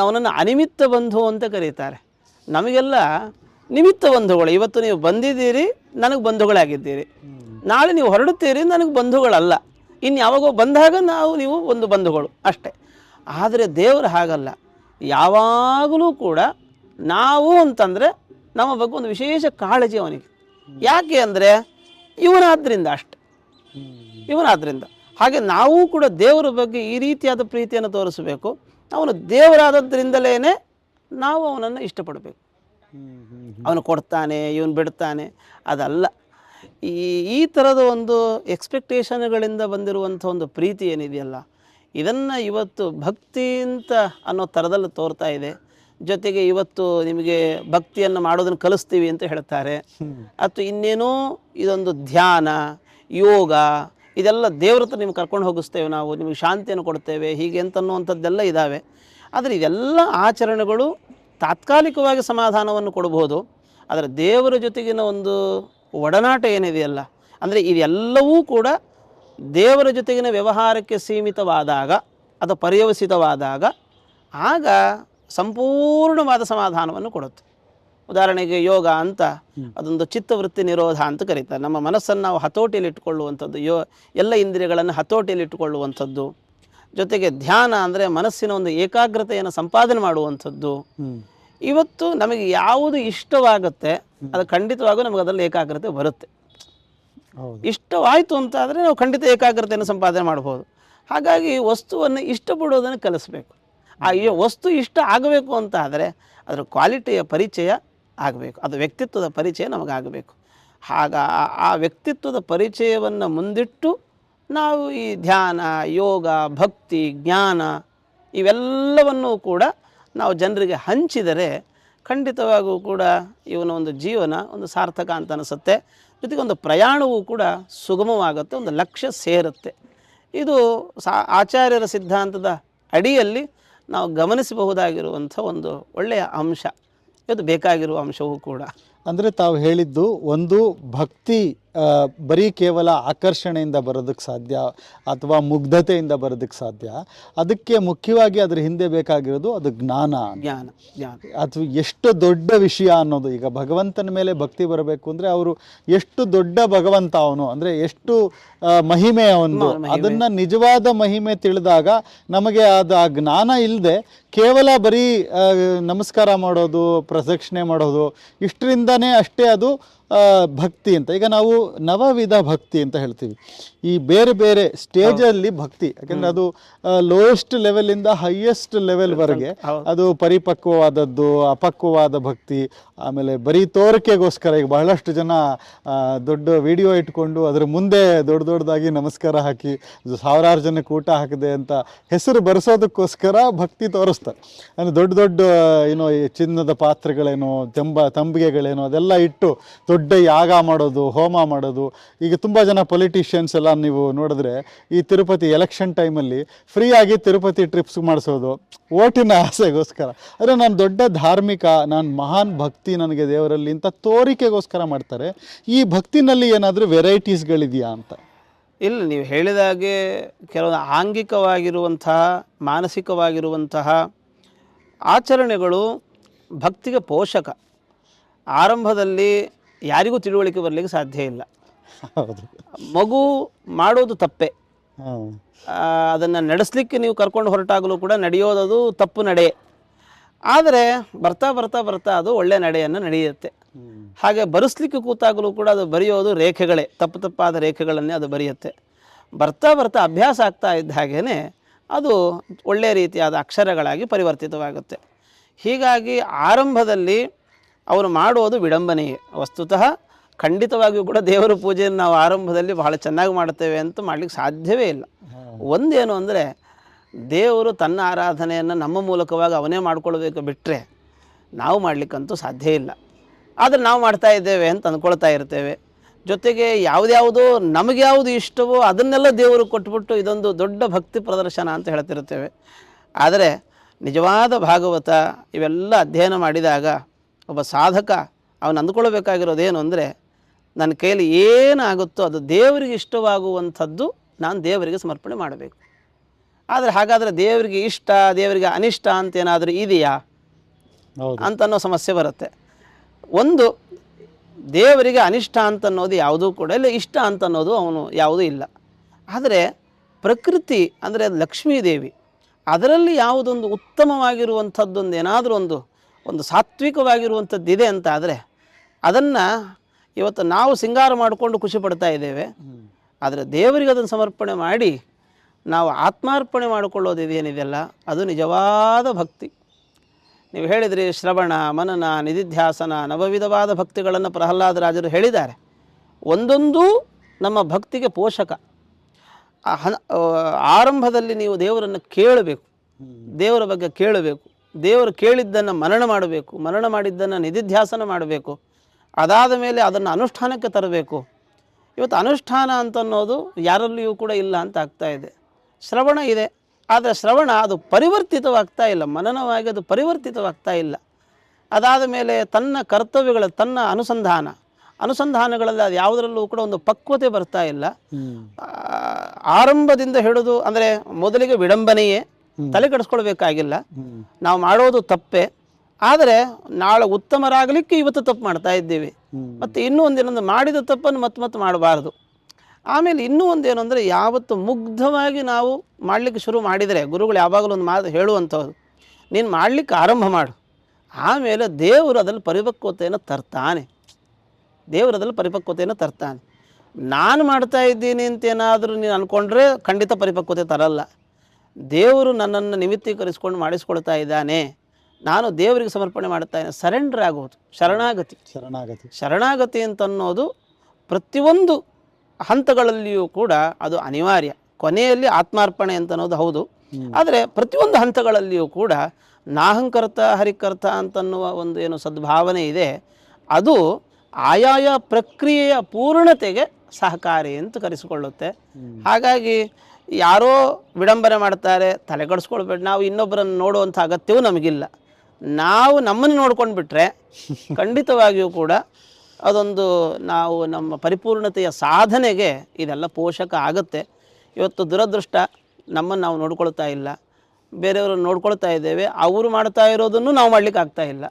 ಅವನನ್ನು ಅನಿಮಿತ್ತ ಬಂಧು ಅಂತ ಕರೀತಾರೆ. ನಮಗೆಲ್ಲ ನಿಮಿತ್ತ ಬಂಧುಗಳು. ಇವತ್ತು ನೀವು ಬಂದಿದ್ದೀರಿ, ನನಗೆ ಬಂಧುಗಳಾಗಿದ್ದೀರಿ. ನಾಳೆ ನೀವು ಹೊರಡುತ್ತೀರಿ, ನನಗೆ ಬಂಧುಗಳಲ್ಲ. ಇನ್ನು ಯಾವಾಗೋ ಬಂದಾಗ ನೀವು ಒಂದು ಬಂಧುಗಳು ಅಷ್ಟೇ. ಆದರೆ ದೇವರು ಹಾಗಲ್ಲ. ಯಾವಾಗಲೂ ಕೂಡ ನಾವು ಅಂತಂದರೆ ನಮ್ಮ ಬಗ್ಗೆ ಒಂದು ವಿಶೇಷ ಕಾಳಜಿ ಅವನಿಗೆ. ಯಾಕೆ ಅಂದರೆ ಇವನಾದ್ರಿಂದ ಅಷ್ಟೆ, ಇವನಾದ್ರಿಂದ. ಹಾಗೆ ನಾವು ಕೂಡ ದೇವರ ಬಗ್ಗೆ ಈ ರೀತಿಯಾದ ಪ್ರೀತಿಯನ್ನು ತೋರಿಸಬೇಕು. ಅವನು ದೇವರಾದದ್ರಿಂದಲೇ ನಾವು ಅವನನ್ನು ಇಷ್ಟಪಡಬೇಕು. ಅವನು ಕೊಡ್ತಾನೆ, ಇವನು ಬಿಡ್ತಾನೆ ಅದಲ್ಲ. ಈ ಥರದ ಒಂದು ಎಕ್ಸ್ಪೆಕ್ಟೇಷನ್ಗಳಿಂದ ಬಂದಿರುವಂಥ ಒಂದು ಪ್ರೀತಿ ಏನಿದೆಯಲ್ಲ, ಇದನ್ನು ಇವತ್ತು ಭಕ್ತಿ ಅಂತ ಅನ್ನೋ ಥರದಲ್ಲಿ ತೋರ್ತಾ ಇದೆ. ಜೊತೆಗೆ ಇವತ್ತು ನಿಮಗೆ ಭಕ್ತಿಯನ್ನು ಮಾಡೋದನ್ನು ಕಲಿಸ್ತೀವಿ ಅಂತ ಹೇಳ್ತಾರೆ. ಅಥವಾ ಇನ್ನೇನೋ ಇದೊಂದು ಧ್ಯಾನ, ಯೋಗ, ಇದೆಲ್ಲ ದೇವ್ರ ಹತ್ರ ನಿಮ್ಗೆ ಕರ್ಕೊಂಡು ಹೋಗಿಸ್ತೇವೆ ನಾವು, ನಿಮಗೆ ಶಾಂತಿಯನ್ನು ಕೊಡ್ತೇವೆ, ಹೀಗೆ ಅಂತನ್ನುವಂಥದ್ದೆಲ್ಲ ಇದ್ದಾವೆ. ಆದರೆ ಇದೆಲ್ಲ ಆಚರಣೆಗಳು ತಾತ್ಕಾಲಿಕವಾಗಿ ಸಮಾಧಾನವನ್ನು ಕೊಡಬಹುದು. ಆದರೆ ದೇವರ ಜೊತೆಗಿನ ಒಂದು ಒಡನಾಟ ಏನಿದೆಯಲ್ಲ, ಅಂದರೆ ಇದೆಲ್ಲವೂ ಕೂಡ ದೇವರ ಜೊತೆಗಿನ ವ್ಯವಹಾರಕ್ಕೆ ಸೀಮಿತವಾದಾಗ ಅಥವಾ ಪರ್ಯವಸಿತವಾದಾಗ ಆಗ ಸಂಪೂರ್ಣವಾದ ಸಮಾಧಾನವನ್ನು ಕೊಡುತ್ತೆ. ಉದಾಹರಣೆಗೆ ಯೋಗ ಅಂತ ಅದೊಂದು ಚಿತ್ತವೃತ್ತಿ ನಿರೋಧ ಅಂತ ಕರೀತಾರೆ. ನಮ್ಮ ಮನಸ್ಸನ್ನು ನಾವು ಹತೋಟಿಯಲ್ಲಿ ಇಟ್ಟುಕೊಳ್ಳುವಂಥದ್ದು, ಎಲ್ಲ ಇಂದ್ರಿಯಗಳನ್ನು ಹತೋಟಿಯಲ್ಲಿ ಇಟ್ಟುಕೊಳ್ಳುವಂಥದ್ದು. ಜೊತೆಗೆ ಧ್ಯಾನ ಅಂದರೆ ಮನಸ್ಸಿನ ಒಂದು ಏಕಾಗ್ರತೆಯನ್ನು ಸಂಪಾದನೆ ಮಾಡುವಂಥದ್ದು. ಇವತ್ತು ನಮಗೆ ಯಾವುದು ಇಷ್ಟವಾಗುತ್ತೆ ಅದು ಖಂಡಿತವಾಗೂ ನಮಗೆ ಅದರಲ್ಲಿ ಏಕಾಗ್ರತೆ ಬರುತ್ತೆ. ಇಷ್ಟವಾಯಿತು ಅಂತಾದರೆ ನಾವು ಖಂಡಿತ ಏಕಾಗ್ರತೆಯನ್ನು ಸಂಪಾದನೆ ಮಾಡ್ಬೋದು. ಹಾಗಾಗಿ ವಸ್ತುವನ್ನು ಇಷ್ಟಪಡೋದನ್ನು ಕಲಿಸ್ಬೇಕು. ಆ ವಸ್ತು ಇಷ್ಟ ಆಗಬೇಕು ಅಂತ ಆದರೆ ಅದರ ಕ್ವಾಲಿಟಿಯ ಪರಿಚಯ ಆಗಬೇಕು, ಅದು ವ್ಯಕ್ತಿತ್ವದ ಪರಿಚಯ ನಮಗಾಗಬೇಕು. ಆ ವ್ಯಕ್ತಿತ್ವದ ಪರಿಚಯವನ್ನು ಮುಂದಿಟ್ಟು ನಾವು ಈ ಧ್ಯಾನ, ಯೋಗ, ಭಕ್ತಿ, ಜ್ಞಾನ ಇವೆಲ್ಲವನ್ನೂ ಕೂಡ ನಾವು ಜನರಿಗೆ ಹಂಚಿದರೆ ಖಂಡಿತವಾಗೂ ಕೂಡ ಇವನ ಒಂದು ಜೀವನ ಒಂದು ಸಾರ್ಥಕ ಅಂತ ಅನಿಸುತ್ತೆ. ಜೊತೆಗೆ ಒಂದು ಪ್ರಯಾಣವೂ ಕೂಡ ಸುಗಮವಾಗುತ್ತೆ, ಒಂದು ಲಕ್ಷ್ಯ ಸೇರುತ್ತೆ. ಇದು ಆಚಾರ್ಯರ ಸಿದ್ಧಾಂತದ ಅಡಿಯಲ್ಲಿ ನಾವು ಗಮನಿಸಬಹುದಾಗಿರುವಂಥ ಒಂದು ಒಳ್ಳೆಯ ಅಂಶ, ಇದು ಬೇಕಾಗಿರುವ ಅಂಶವೂ ಕೂಡ. ಅಂದರೆ ತಾವು ಹೇಳಿದ್ದು ಒಂದು ಭಕ್ತಿ ಬರೀ ಕೇವಲ ಆಕರ್ಷಣೆಯಿಂದ ಬರೋದಕ್ಕೆ ಸಾಧ್ಯ ಅಥವಾ ಮುಗ್ಧತೆಯಿಂದ ಬರೋದಕ್ಕೆ ಸಾಧ್ಯ. ಅದಕ್ಕೆ ಮುಖ್ಯವಾಗಿ ಅದರ ಹಿಂದೆ ಬೇಕಾಗಿರೋದು ಅದು ಜ್ಞಾನ. ಅಥವಾ ಎಷ್ಟು ದೊಡ್ಡ ವಿಷಯ ಅನ್ನೋದು. ಈಗ ಭಗವಂತನ ಮೇಲೆ ಭಕ್ತಿ ಬರಬೇಕು ಅಂದರೆ ಅವರು ಎಷ್ಟು ದೊಡ್ಡ ಭಗವಂತ ಅವನು, ಅಂದರೆ ಎಷ್ಟು ಮಹಿಮೆ ಅವನು, ಅದನ್ನು ನಿಜವಾದ ಮಹಿಮೆ ತಿಳಿದಾಗ ನಮಗೆ ಅದು ಆ ಜ್ಞಾನ ಇಲ್ಲದೆ ಕೇವಲ ಬರೀ ನಮಸ್ಕಾರ ಮಾಡೋದು, ಪ್ರದಕ್ಷಿಣೆ ಮಾಡೋದು ಇಷ್ಟರಿಂದನೇ ಅಷ್ಟೇ ಅದು ಭಕ್ತಿ ಅಂತ. ಈಗ ನಾವು ನವವಿಧ ಭಕ್ತಿ ಅಂತ ಹೇಳ್ತೀವಿ. ಈ ಬೇರೆ ಬೇರೆ ಸ್ಟೇಜಲ್ಲಿ ಭಕ್ತಿ, ಯಾಕೆಂದರೆ ಅದು ಲೋಯೆಸ್ಟ್ ಲೆವೆಲಿಂದ ಹೈಯೆಸ್ಟ್ ಲೆವೆಲ್ವರೆಗೆ ಅದು ಪರಿಪಕ್ವವಾದದ್ದು, ಅಪಕ್ವವಾದ ಭಕ್ತಿ, ಆಮೇಲೆ ಬರೀ ತೋರಿಕೆಗೋಸ್ಕರ. ಈಗ ಬಹಳಷ್ಟು ಜನ ದೊಡ್ಡ ವಿಡಿಯೋ ಇಟ್ಕೊಂಡು ಅದರ ಮುಂದೆ ದೊಡ್ಡದಾಗಿ ನಮಸ್ಕಾರ ಹಾಕಿ ಸಾವಿರಾರು ಜನಕ್ಕೆ ಊಟ ಹಾಕಿದೆ ಅಂತ ಹೆಸರು ಬರೆಸೋದಕ್ಕೋಸ್ಕರ ಭಕ್ತಿ ತೋರಿಸ್ತಾರೆ. ಅಂದರೆ ದೊಡ್ಡ ದೊಡ್ಡ ಏನೋ ಚಿನ್ನದ ಪಾತ್ರೆಗಳೇನೋ, ತಂಬಿಗೆಗಳೇನೋ ಅದೆಲ್ಲ ಇಟ್ಟು ದೊಡ್ಡ ಯಾಗ ಮಾಡೋದು, ಹೋಮ ಮಾಡೋದು. ಈಗ ತುಂಬ ಜನ ಪೊಲಿಟಿಷಿಯನ್ಸ್ ಎಲ್ಲ ನೀವು ನೋಡಿದ್ರೆ ಈ ತಿರುಪತಿ ಎಲೆಕ್ಷನ್ ಟೈಮಲ್ಲಿ ಫ್ರೀಯಾಗಿ ತಿರುಪತಿ ಟ್ರಿಪ್ಸ್ ಮಾಡಿಸೋದು ಓಟಿನ ಆಸೆಗೋಸ್ಕರ. ಅಂದರೆ ನಾನು ದೊಡ್ಡ ಧಾರ್ಮಿಕ, ನಾನು ಮಹಾನ್ ಭಕ್ತಿ ನನಗೆ ದೇವರಲ್ಲಿ ಅಂತ ತೋರಿಕೆಗೋಸ್ಕರ ಮಾಡ್ತಾರೆ. ಈ ಭಕ್ತಿನಲ್ಲಿ ಏನಾದರೂ ವೆರೈಟೀಸ್ಗಳಿದೆಯಾ ಅಂತ? ಇಲ್ಲ, ನೀವು ಹೇಳಿದಾಗೆ ಕೆಲವು ಆಂಗಿಕವಾಗಿರುವಂತಹ, ಮಾನಸಿಕವಾಗಿರುವಂತಹ ಆಚರಣೆಗಳು ಭಕ್ತಿಗೆ ಪೋಷಕ. ಆರಂಭದಲ್ಲಿ ಯಾರಿಗೂ ತಿಳುವಳಿಕೆ ಬರಲಿಕ್ಕೆ ಸಾಧ್ಯ ಇಲ್ಲ. ಮಗು ಮಾಡೋದು ತಪ್ಪೆ, ಅದನ್ನು ನಡೆಸಲಿಕ್ಕೆ ನೀವು ಕರ್ಕೊಂಡು ಹೊರಟಾಗಲೂ ಕೂಡ ನಡೆಯೋದು ತಪ್ಪು ನಡೆ. ಆದರೆ ಬರ್ತಾ ಬರ್ತಾ ಬರ್ತಾ ಅದು ಒಳ್ಳೆಯ ನಡೆಯನ್ನು ನಡೆಯುತ್ತೆ. ಹಾಗೆ ಬರೆಸ್ಲಿಕ್ಕೆ ಕೂತಾಗಲೂ ಕೂಡ ಅದು ಬರೆಯೋದು ರೇಖೆಗಳೇ, ತಪ್ಪಾದ ರೇಖೆಗಳನ್ನೇ ಅದು ಬರೆಯುತ್ತೆ. ಬರ್ತಾ ಬರ್ತಾ ಅಭ್ಯಾಸ ಆಗ್ತಾ ಇದ್ದ ಹಾಗೇ ಅದು ಒಳ್ಳೆಯ ರೀತಿಯಾದ ಅಕ್ಷರಗಳಾಗಿ ಪರಿವರ್ತಿತವಾಗುತ್ತೆ. ಹೀಗಾಗಿ ಆರಂಭದಲ್ಲಿ ಅವರು ಮಾಡೋದು ವಿಡಂಬನೆಯೇ. ವಸ್ತುತಃ ಖಂಡಿತವಾಗಿಯೂ ಕೂಡ ದೇವರ ಪೂಜೆಯನ್ನು ನಾವು ಆರಂಭದಲ್ಲಿ ಬಹಳ ಚೆನ್ನಾಗಿ ಮಾಡ್ತೇವೆ ಅಂತ ಮಾಡಲಿಕ್ಕೆ ಸಾಧ್ಯವೇ ಇಲ್ಲ. ಒಂದೇನು ಅಂದರೆ ದೇವರು ತನ್ನ ಆರಾಧನೆಯನ್ನು ನಮ್ಮ ಮೂಲಕವಾಗಿ ಅವನೇ ಮಾಡ್ಕೊಳ್ಬೇಕು ಬಿಟ್ಟರೆ ನಾವು ಮಾಡಲಿಕ್ಕಂತೂ ಸಾಧ್ಯ ಇಲ್ಲ. ಆದರೆ ನಾವು ಮಾಡ್ತಾ ಇದ್ದೇವೆ ಅಂತ ಅಂದ್ಕೊಳ್ತಾ ಇರ್ತೇವೆ. ಜೊತೆಗೆ ಯಾವುದ್ಯಾವುದೋ ನಮಗೆ ಯಾವುದು ಇಷ್ಟವೋ ಅದನ್ನೆಲ್ಲ ದೇವರು ಕೊಟ್ಬಿಟ್ಟು ಇದೊಂದು ದೊಡ್ಡ ಭಕ್ತಿ ಪ್ರದರ್ಶನ ಅಂತ ಹೇಳ್ತಿರ್ತೇವೆ. ಆದರೆ ನಿಜವಾದ ಭಾಗವತ ಇವೆಲ್ಲ ಅಧ್ಯಯನ ಮಾಡಿದಾಗ ಒಬ್ಬ ಸಾಧಕ ಅವನು ಅಂದ್ಕೊಳ್ಬೇಕಾಗಿರೋದೇನು ಅಂದರೆ, ನನ್ನ ಕೈಯಲ್ಲಿ ಏನಾಗುತ್ತೋ ಅದು ದೇವರಿಗೆ ಇಷ್ಟವಾಗುವಂಥದ್ದು ನಾನು ದೇವರಿಗೆ ಸಮರ್ಪಣೆ ಮಾಡಬೇಕು. ಆದರೆ ಹಾಗಾದರೆ ದೇವರಿಗೆ ಇಷ್ಟ, ದೇವರಿಗೆ ಅನಿಷ್ಟ ಅಂತ ಏನಾದರೂ ಇದೆಯಾ ಅಂತನ್ನೋ ಸಮಸ್ಯೆ ಬರುತ್ತೆ. ಒಂದು, ದೇವರಿಗೆ ಅನಿಷ್ಟ ಅಂತನ್ನೋದು ಯಾವುದೂ ಕೂಡ ಇಲ್ಲ, ಇಷ್ಟ ಅಂತನ್ನೋದು ಅವನು ಯಾವುದೂ ಇಲ್ಲ. ಆದರೆ ಪ್ರಕೃತಿ ಅಂದರೆ ಲಕ್ಷ್ಮೀದೇವಿ, ಅದರಲ್ಲಿ ಯಾವುದೊಂದು ಉತ್ತಮವಾಗಿರುವಂಥದ್ದೊಂದು ಏನಾದರೂ ಒಂದು ಸಾತ್ವಿಕವಾಗಿರುವಂಥದ್ದು ಇದೆ ಅಂತ ಆದರೆ ಅದನ್ನು ಇವತ್ತು ನಾವು ಸಿಂಗಾರ ಮಾಡಿಕೊಂಡು ಖುಷಿ ಪಡ್ತಾ ಇದ್ದೇವೆ. ಆದರೆ ದೇವರಿಗೆ ಅದನ್ನು ಸಮರ್ಪಣೆ ಮಾಡಿ ನಾವು ಆತ್ಮಾರ್ಪಣೆ ಮಾಡಿಕೊಳ್ಳೋದಿದೇನಿದೆಯಲ್ಲ ಅದು ನಿಜವಾದ ಭಕ್ತಿ. ನೀವು ಹೇಳಿದ್ರಿ ಶ್ರವಣ, ಮನನ, ನಿಧಿಧ್ಯಾಸನ, ನವವಿಧವಾದ ಭಕ್ತಿಗಳನ್ನು ಪ್ರಹ್ಲಾದರಾಜರು ಹೇಳಿದ್ದಾರೆ. ಒಂದೊಂದೂ ನಮ್ಮ ಭಕ್ತಿಗೆ ಪೋಷಕ. ಆರಂಭದಲ್ಲಿ ನೀವು ದೇವರನ್ನು ಕೇಳಬೇಕು, ದೇವರ ಬಗ್ಗೆ ಕೇಳಬೇಕು, ದೇವರು ಕೇಳಿದ್ದನ್ನು ಮನನ ಮಾಡಬೇಕು, ಮನನ ಮಾಡಿದ್ದನ್ನು ನಿಧಿಧ್ಯಾಸನ ಮಾಡಬೇಕು. ಅದಾದ ಮೇಲೆ ಅದನ್ನು ಅನುಷ್ಠಾನಕ್ಕೆ ತರಬೇಕು. ಇವತ್ತು ಅನುಷ್ಠಾನ ಅಂತನ್ನೋದು ಯಾರಲ್ಲಿಯೂ ಕೂಡ ಇಲ್ಲ ಅಂತ ಆಗ್ತಾ ಇದೆ. ಶ್ರವಣ ಇದೆ, ಆದರೆ ಶ್ರವಣ ಅದು ಪರಿವರ್ತಿತವಾಗ್ತಾ ಇಲ್ಲ, ಮನನವಾಗಿ ಅದು ಪರಿವರ್ತಿತವಾಗ್ತಾ ಇಲ್ಲ. ಅದಾದ ಮೇಲೆ ತನ್ನ ಕರ್ತವ್ಯಗಳ, ತನ್ನ ಅನುಸಂಧಾನ, ಅನುಸಂಧಾನಗಳಲ್ಲಿ ಅದು ಯಾವುದರಲ್ಲೂ ಕೂಡ ಒಂದು ಪಕ್ವತೆ ಬರ್ತಾ ಇಲ್ಲ. ಆರಂಭದಿಂದ ಹಿಡಿದು ಅಂದರೆ ಮೊದಲಿಗೆ ವಿಡಂಬನೆಯೇ, ತಲೆ ಕೆಡಿಸ್ಕೊಳ್ಬೇಕಾಗಿಲ್ಲ, ನಾವು ಮಾಡೋದು ತಪ್ಪೇ, ಆದರೆ ನಾಳೆ ಉತ್ತಮರಾಗಲಿಕ್ಕೆ ಇವತ್ತು ತಪ್ಪು ಮಾಡ್ತಾ ಇದ್ದೀವಿ, ಮತ್ತು ಇನ್ನೂ ಒಂದೇನಂದ್ರೆ ಮಾಡಿದ ತಪ್ಪನ್ನು ಮತ್ತೆ ಮಾಡಬಾರ್ದು. ಆಮೇಲೆ ಇನ್ನೂ ಒಂದೇನು ಅಂದರೆ ಯಾವತ್ತು ಮುಗ್ಧವಾಗಿ ನಾವು ಮಾಡಲಿಕ್ಕೆ ಶುರು ಮಾಡಿದರೆ, ಗುರುಗಳು ಯಾವಾಗಲೂ ಒಂದು ಮಾತು ಹೇಳುವಂಥದ್ದು, ನೀನು ಮಾಡಲಿಕ್ಕೆ ಆರಂಭ ಮಾಡು, ಆಮೇಲೆ ದೇವರು ಅದರಲ್ಲಿ ಪರಿಪಕ್ವತೆಯನ್ನು ತರ್ತಾನೆ. ನಾನು ಮಾಡ್ತಾ ಇದ್ದೀನಿ ಅಂತೇನಾದರೂ ನೀನು ಅಂದ್ಕೊಂಡ್ರೆ ಖಂಡಿತ ಪರಿಪಕ್ವತೆ ತರಲ್ಲ. ದೇವರು ನನ್ನನ್ನು ನಿಮಿತ್ತೀಕರಿಸ್ಕೊಂಡು ಮಾಡಿಸ್ಕೊಳ್ತಾ ಇದ್ದಾನೆ, ನಾನು ದೇವರಿಗೆ ಸಮರ್ಪಣೆ ಮಾಡ್ತಾ ಇದ್ದೇನೆ. ಸರೆಂಡರ್ ಆಗೋದು ಶರಣಾಗತಿ ಅಂತನ್ನೋದು ಪ್ರತಿಯೊಂದು ಹಂತಗಳಲ್ಲಿಯೂ ಕೂಡ ಅದು ಅನಿವಾರ್ಯ. ಕೊನೆಯಲ್ಲಿ ಆತ್ಮಾರ್ಪಣೆ ಅಂತನ್ನೋದು ಹೌದು, ಆದರೆ ಪ್ರತಿಯೊಂದು ಹಂತಗಳಲ್ಲಿಯೂ ಕೂಡ ನಾಹಂಕರ್ತ ಹರಿಕರ್ತ ಅಂತನ್ನುವ ಒಂದು ಏನು ಸದ್ಭಾವನೆ ಇದೆ, ಅದು ಆಯಾಯ ಪ್ರಕ್ರಿಯೆಯ ಪೂರ್ಣತೆಗೆ ಸಹಕಾರಿ ಅಂತ ಕರೆಸಿಕೊಳ್ಳುತ್ತೆ. ಹಾಗಾಗಿ ಯಾರೋ ವಿಡಂಬನೆ ಮಾಡ್ತಾರೆ, ತಲೆಗಡಿಸ್ಕೊಳ್ಬೇಡ. ನಾವು ಇನ್ನೊಬ್ಬರನ್ನು ನೋಡುವಂಥ ಅಗತ್ಯವೂ ನಮಗಿಲ್ಲ. ನಾವು ನಮ್ಮನ್ನು ನೋಡ್ಕೊಂಡು ಬಿಟ್ಟರೆ ಖಂಡಿತವಾಗಿಯೂ ಕೂಡ ಅದೊಂದು ನಾವು ನಮ್ಮ ಪರಿಪೂರ್ಣತೆಯ ಸಾಧನೆಗೆ ಇದೆಲ್ಲ ಪೋಷಕ ಆಗುತ್ತೆ. ಇವತ್ತು ದುರದೃಷ್ಟ, ನಮ್ಮನ್ನು ನಾವು ನೋಡ್ಕೊಳ್ತಾ ಇಲ್ಲ, ಬೇರೆಯವ್ರನ್ನ ನೋಡ್ಕೊಳ್ತಾ ಇದ್ದೇವೆ. ಅವರು ಮಾಡ್ತಾ ಇರೋದನ್ನು ನಾವು ಮಾಡಲಿಕ್ಕೆ ಆಗ್ತಾ ಇಲ್ಲ,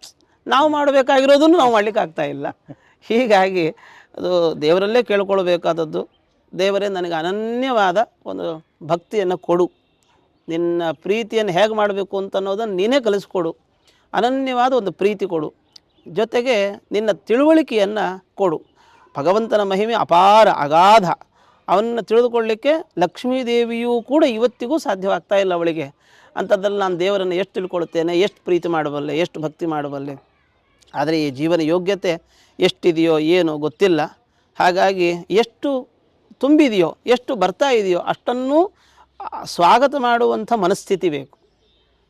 ನಾವು ಮಾಡಬೇಕಾಗಿರೋದನ್ನು ನಾವು ಮಾಡಲಿಕ್ಕೆ ಆಗ್ತಾ ಇಲ್ಲ. ಹೀಗಾಗಿ ಅದು ದೇವರಲ್ಲೇ ಕೇಳ್ಕೊಳ್ಬೇಕಾದದ್ದು, ದೇವರೇ ನನಗೆ ಅನನ್ಯವಾದ ಒಂದು ಭಕ್ತಿಯನ್ನು ಕೊಡು, ನಿನ್ನ ಪ್ರೀತಿಯನ್ನು ಹೇಗೆ ಮಾಡಬೇಕು ಅಂತ ಅನ್ನೋದನ್ನು ನೀನೇ ಕಲಿಸ್ಕೊಡು, ಅನನ್ಯವಾದ ಒಂದು ಪ್ರೀತಿ ಕೊಡು, ಜೊತೆಗೆ ನಿನ್ನ ತಿಳುವಳಿಕೆಯನ್ನು ಕೊಡು. ಭಗವಂತನ ಮಹಿಮೆ ಅಪಾರ ಅಗಾಧ, ಅವನ್ನ ತಿಳಿದುಕೊಳ್ಳಲಿಕ್ಕೆ ಲಕ್ಷ್ಮೀದೇವಿಯೂ ಕೂಡ ಇವತ್ತಿಗೂ ಸಾಧ್ಯವಾಗ್ತಾ ಇಲ್ಲ ಅವಳಿಗೆ. ಅಂಥದ್ರಲ್ಲಿ ನಾನು ದೇವರನ್ನು ಎಷ್ಟು ತಿಳ್ಕೊಳ್ತೇನೆ, ಎಷ್ಟು ಪ್ರೀತಿ ಮಾಡಬಲ್ಲೆ, ಎಷ್ಟು ಭಕ್ತಿ ಮಾಡಬಲ್ಲೆ, ಆದರೆ ಈ ಜೀವನ ಯೋಗ್ಯತೆ ಎಷ್ಟಿದೆಯೋ ಏನೋ ಗೊತ್ತಿಲ್ಲ. ಹಾಗಾಗಿ ಎಷ್ಟು ತುಂಬಿದೆಯೋ, ಎಷ್ಟು ಬರ್ತಾ ಇದೆಯೋ ಅಷ್ಟನ್ನೂ ಸ್ವಾಗತ ಮಾಡುವಂಥ ಮನಸ್ಥಿತಿ ಬೇಕು.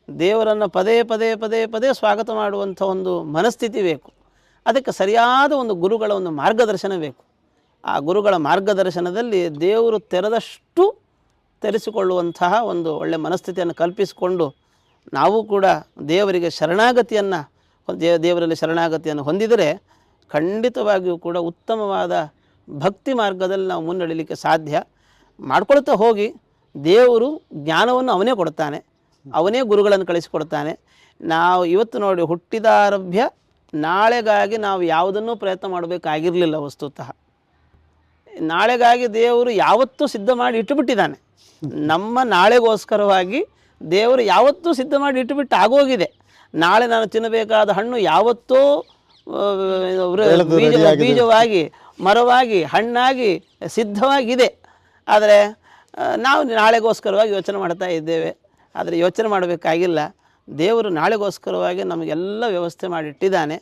ದೇವರನ್ನು ಪದೇ ಸ್ವಾಗತ ಮಾಡುವಂಥ ಒಂದು ಮನಸ್ಥಿತಿ ಬೇಕು. ಅದಕ್ಕೆ ಸರಿಯಾದ ಒಂದು ಗುರುಗಳ ಒಂದು ಮಾರ್ಗದರ್ಶನ ಬೇಕು. ಆ ಗುರುಗಳ ಮಾರ್ಗದರ್ಶನದಲ್ಲಿ ದೇವರು ತೆರೆದಷ್ಟು ತೆರೆಸಿಕೊಳ್ಳುವಂತಹ ಒಂದು ಒಳ್ಳೆಯ ಮನಸ್ಥಿತಿಯನ್ನು ಕಲ್ಪಿಸಿಕೊಂಡು ನಾವು ಕೂಡ ದೇವರಿಗೆ ಶರಣಾಗತಿಯನ್ನು ದೇವರಲ್ಲಿ ಶರಣಾಗತಿಯನ್ನು ಹೊಂದಿದರೆ ಖಂಡಿತವಾಗಿಯೂ ಕೂಡ ಉತ್ತಮವಾದ ಭಕ್ತಿ ಮಾರ್ಗದಲ್ಲಿ ನಾವು ಮುನ್ನಡೆಯಲಿಕ್ಕೆ ಸಾಧ್ಯ. ಮಾಡ್ಕೊಳ್ತಾ ಹೋಗಿ ದೇವರು ಜ್ಞಾನವನ್ನು ಅವನೇ ಕೊಡ್ತಾನೆ, ಅವನೇ ಗುರುಗಳನ್ನು ಕಳಿಸಿಕೊಡ್ತಾನೆ. ನಾವು ಇವತ್ತು ನೋಡಿ ಹುಟ್ಟಿದಾರಭ್ಯ ನಾಳೆಗಾಗಿ ನಾವು ಯಾವುದನ್ನೂ ಪ್ರಯತ್ನ ಮಾಡಬೇಕಾಗಿರಲಿಲ್ಲ. ವಸ್ತುತಃ ನಾಳೆಗಾಗಿ ದೇವರು ಯಾವತ್ತೂ ಸಿದ್ಧ ಮಾಡಿ ಇಟ್ಟುಬಿಟ್ಟಿದ್ದಾನೆ. ನಮ್ಮ ನಾಳೆಗೋಸ್ಕರವಾಗಿ ದೇವರು ಯಾವತ್ತೂ ಸಿದ್ಧ ಮಾಡಿ ಇಟ್ಟುಬಿಟ್ಟು ಆಗೋಗಿದೆ. ನಾಳೆ ನಾನು ತಿನ್ನಬೇಕಾದ ಹಣ್ಣು ಯಾವತ್ತೋ ಬೀಜವಾಗಿ ಮರವಾಗಿ ಹಣ್ಣಾಗಿ ಸಿದ್ಧವಾಗಿದೆ. ಆದರೆ ನಾವು ನಾಳೆಗೋಸ್ಕರವಾಗಿ ಯೋಚನೆ ಮಾಡ್ತಾ ಇದ್ದೇವೆ. ಆದರೆ ಯೋಚನೆ ಮಾಡಬೇಕಾಗಿಲ್ಲ, ದೇವರು ನಾಳೆಗೋಸ್ಕರವಾಗಿ ನಮಗೆಲ್ಲ ವ್ಯವಸ್ಥೆ ಮಾಡಿಟ್ಟಿದ್ದಾನೆ.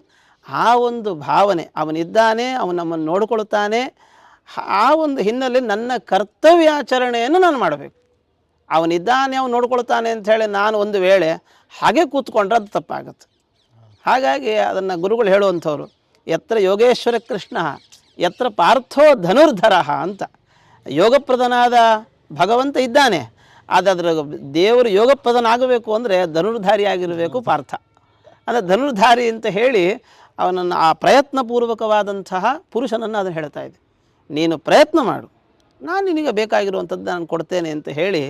ಆ ಒಂದು ಭಾವನೆ, ಅವನಿದ್ದಾನೆ, ಅವನು ನಮ್ಮನ್ನು ನೋಡಿಕೊಳ್ತಾನೆ, ಆ ಒಂದು ಹಿನ್ನೆಲೆ ನನ್ನ ಕರ್ತವ್ಯಾಚರಣೆಯನ್ನು ನಾನು ಮಾಡಬೇಕು. ಅವನಿದ್ದಾನೆ, ಅವನು ನೋಡ್ಕೊಳ್ತಾನೆ ಅಂಥೇಳಿ ನಾನು ಒಂದು ವೇಳೆ ಹಾಗೆ ಕೂತ್ಕೊಂಡ್ರೆ ಅದು ತಪ್ಪಾಗುತ್ತೆ. ಹಾಗಾಗಿ ಅದನ್ನು ಗುರುಗಳು ಹೇಳುವಂಥವ್ರು, ಯತ್ರ ಯೋಗೇಶ್ವರ ಕೃಷ್ಣ ಯತ್ರ ಪಾರ್ಥೋ ಧನುರ್ಧರ ಅಂತ. ಯೋಗಪ್ರದನಾದ ಭಗವಂತ ಇದ್ದಾನೆ, ಆದರೆ ದೇವರು ಯೋಗಪ್ರದನಾಗಬೇಕು ಅಂದರೆ ಧನುರ್ಧಾರಿಯಾಗಿರಬೇಕು ಪಾರ್ಥ. ಅಂದರೆ ಧನುರ್ಧಾರಿ ಅಂತ ಹೇಳಿ ಅವನನ್ನು ಆ ಪ್ರಯತ್ನಪೂರ್ವಕವಾದಂತಹ ಪುರುಷನನ್ನು ಅದನ್ನು ಹೇಳ್ತಾ ಇದೆ. ನೀನು ಪ್ರಯತ್ನ ಮಾಡು, ನಾನು ನಿನಗೆ ಬೇಕಾಗಿರುವಂಥದ್ದು ನಾನು ಕೊಡ್ತೇನೆ ಅಂತ ಹೇಳಿ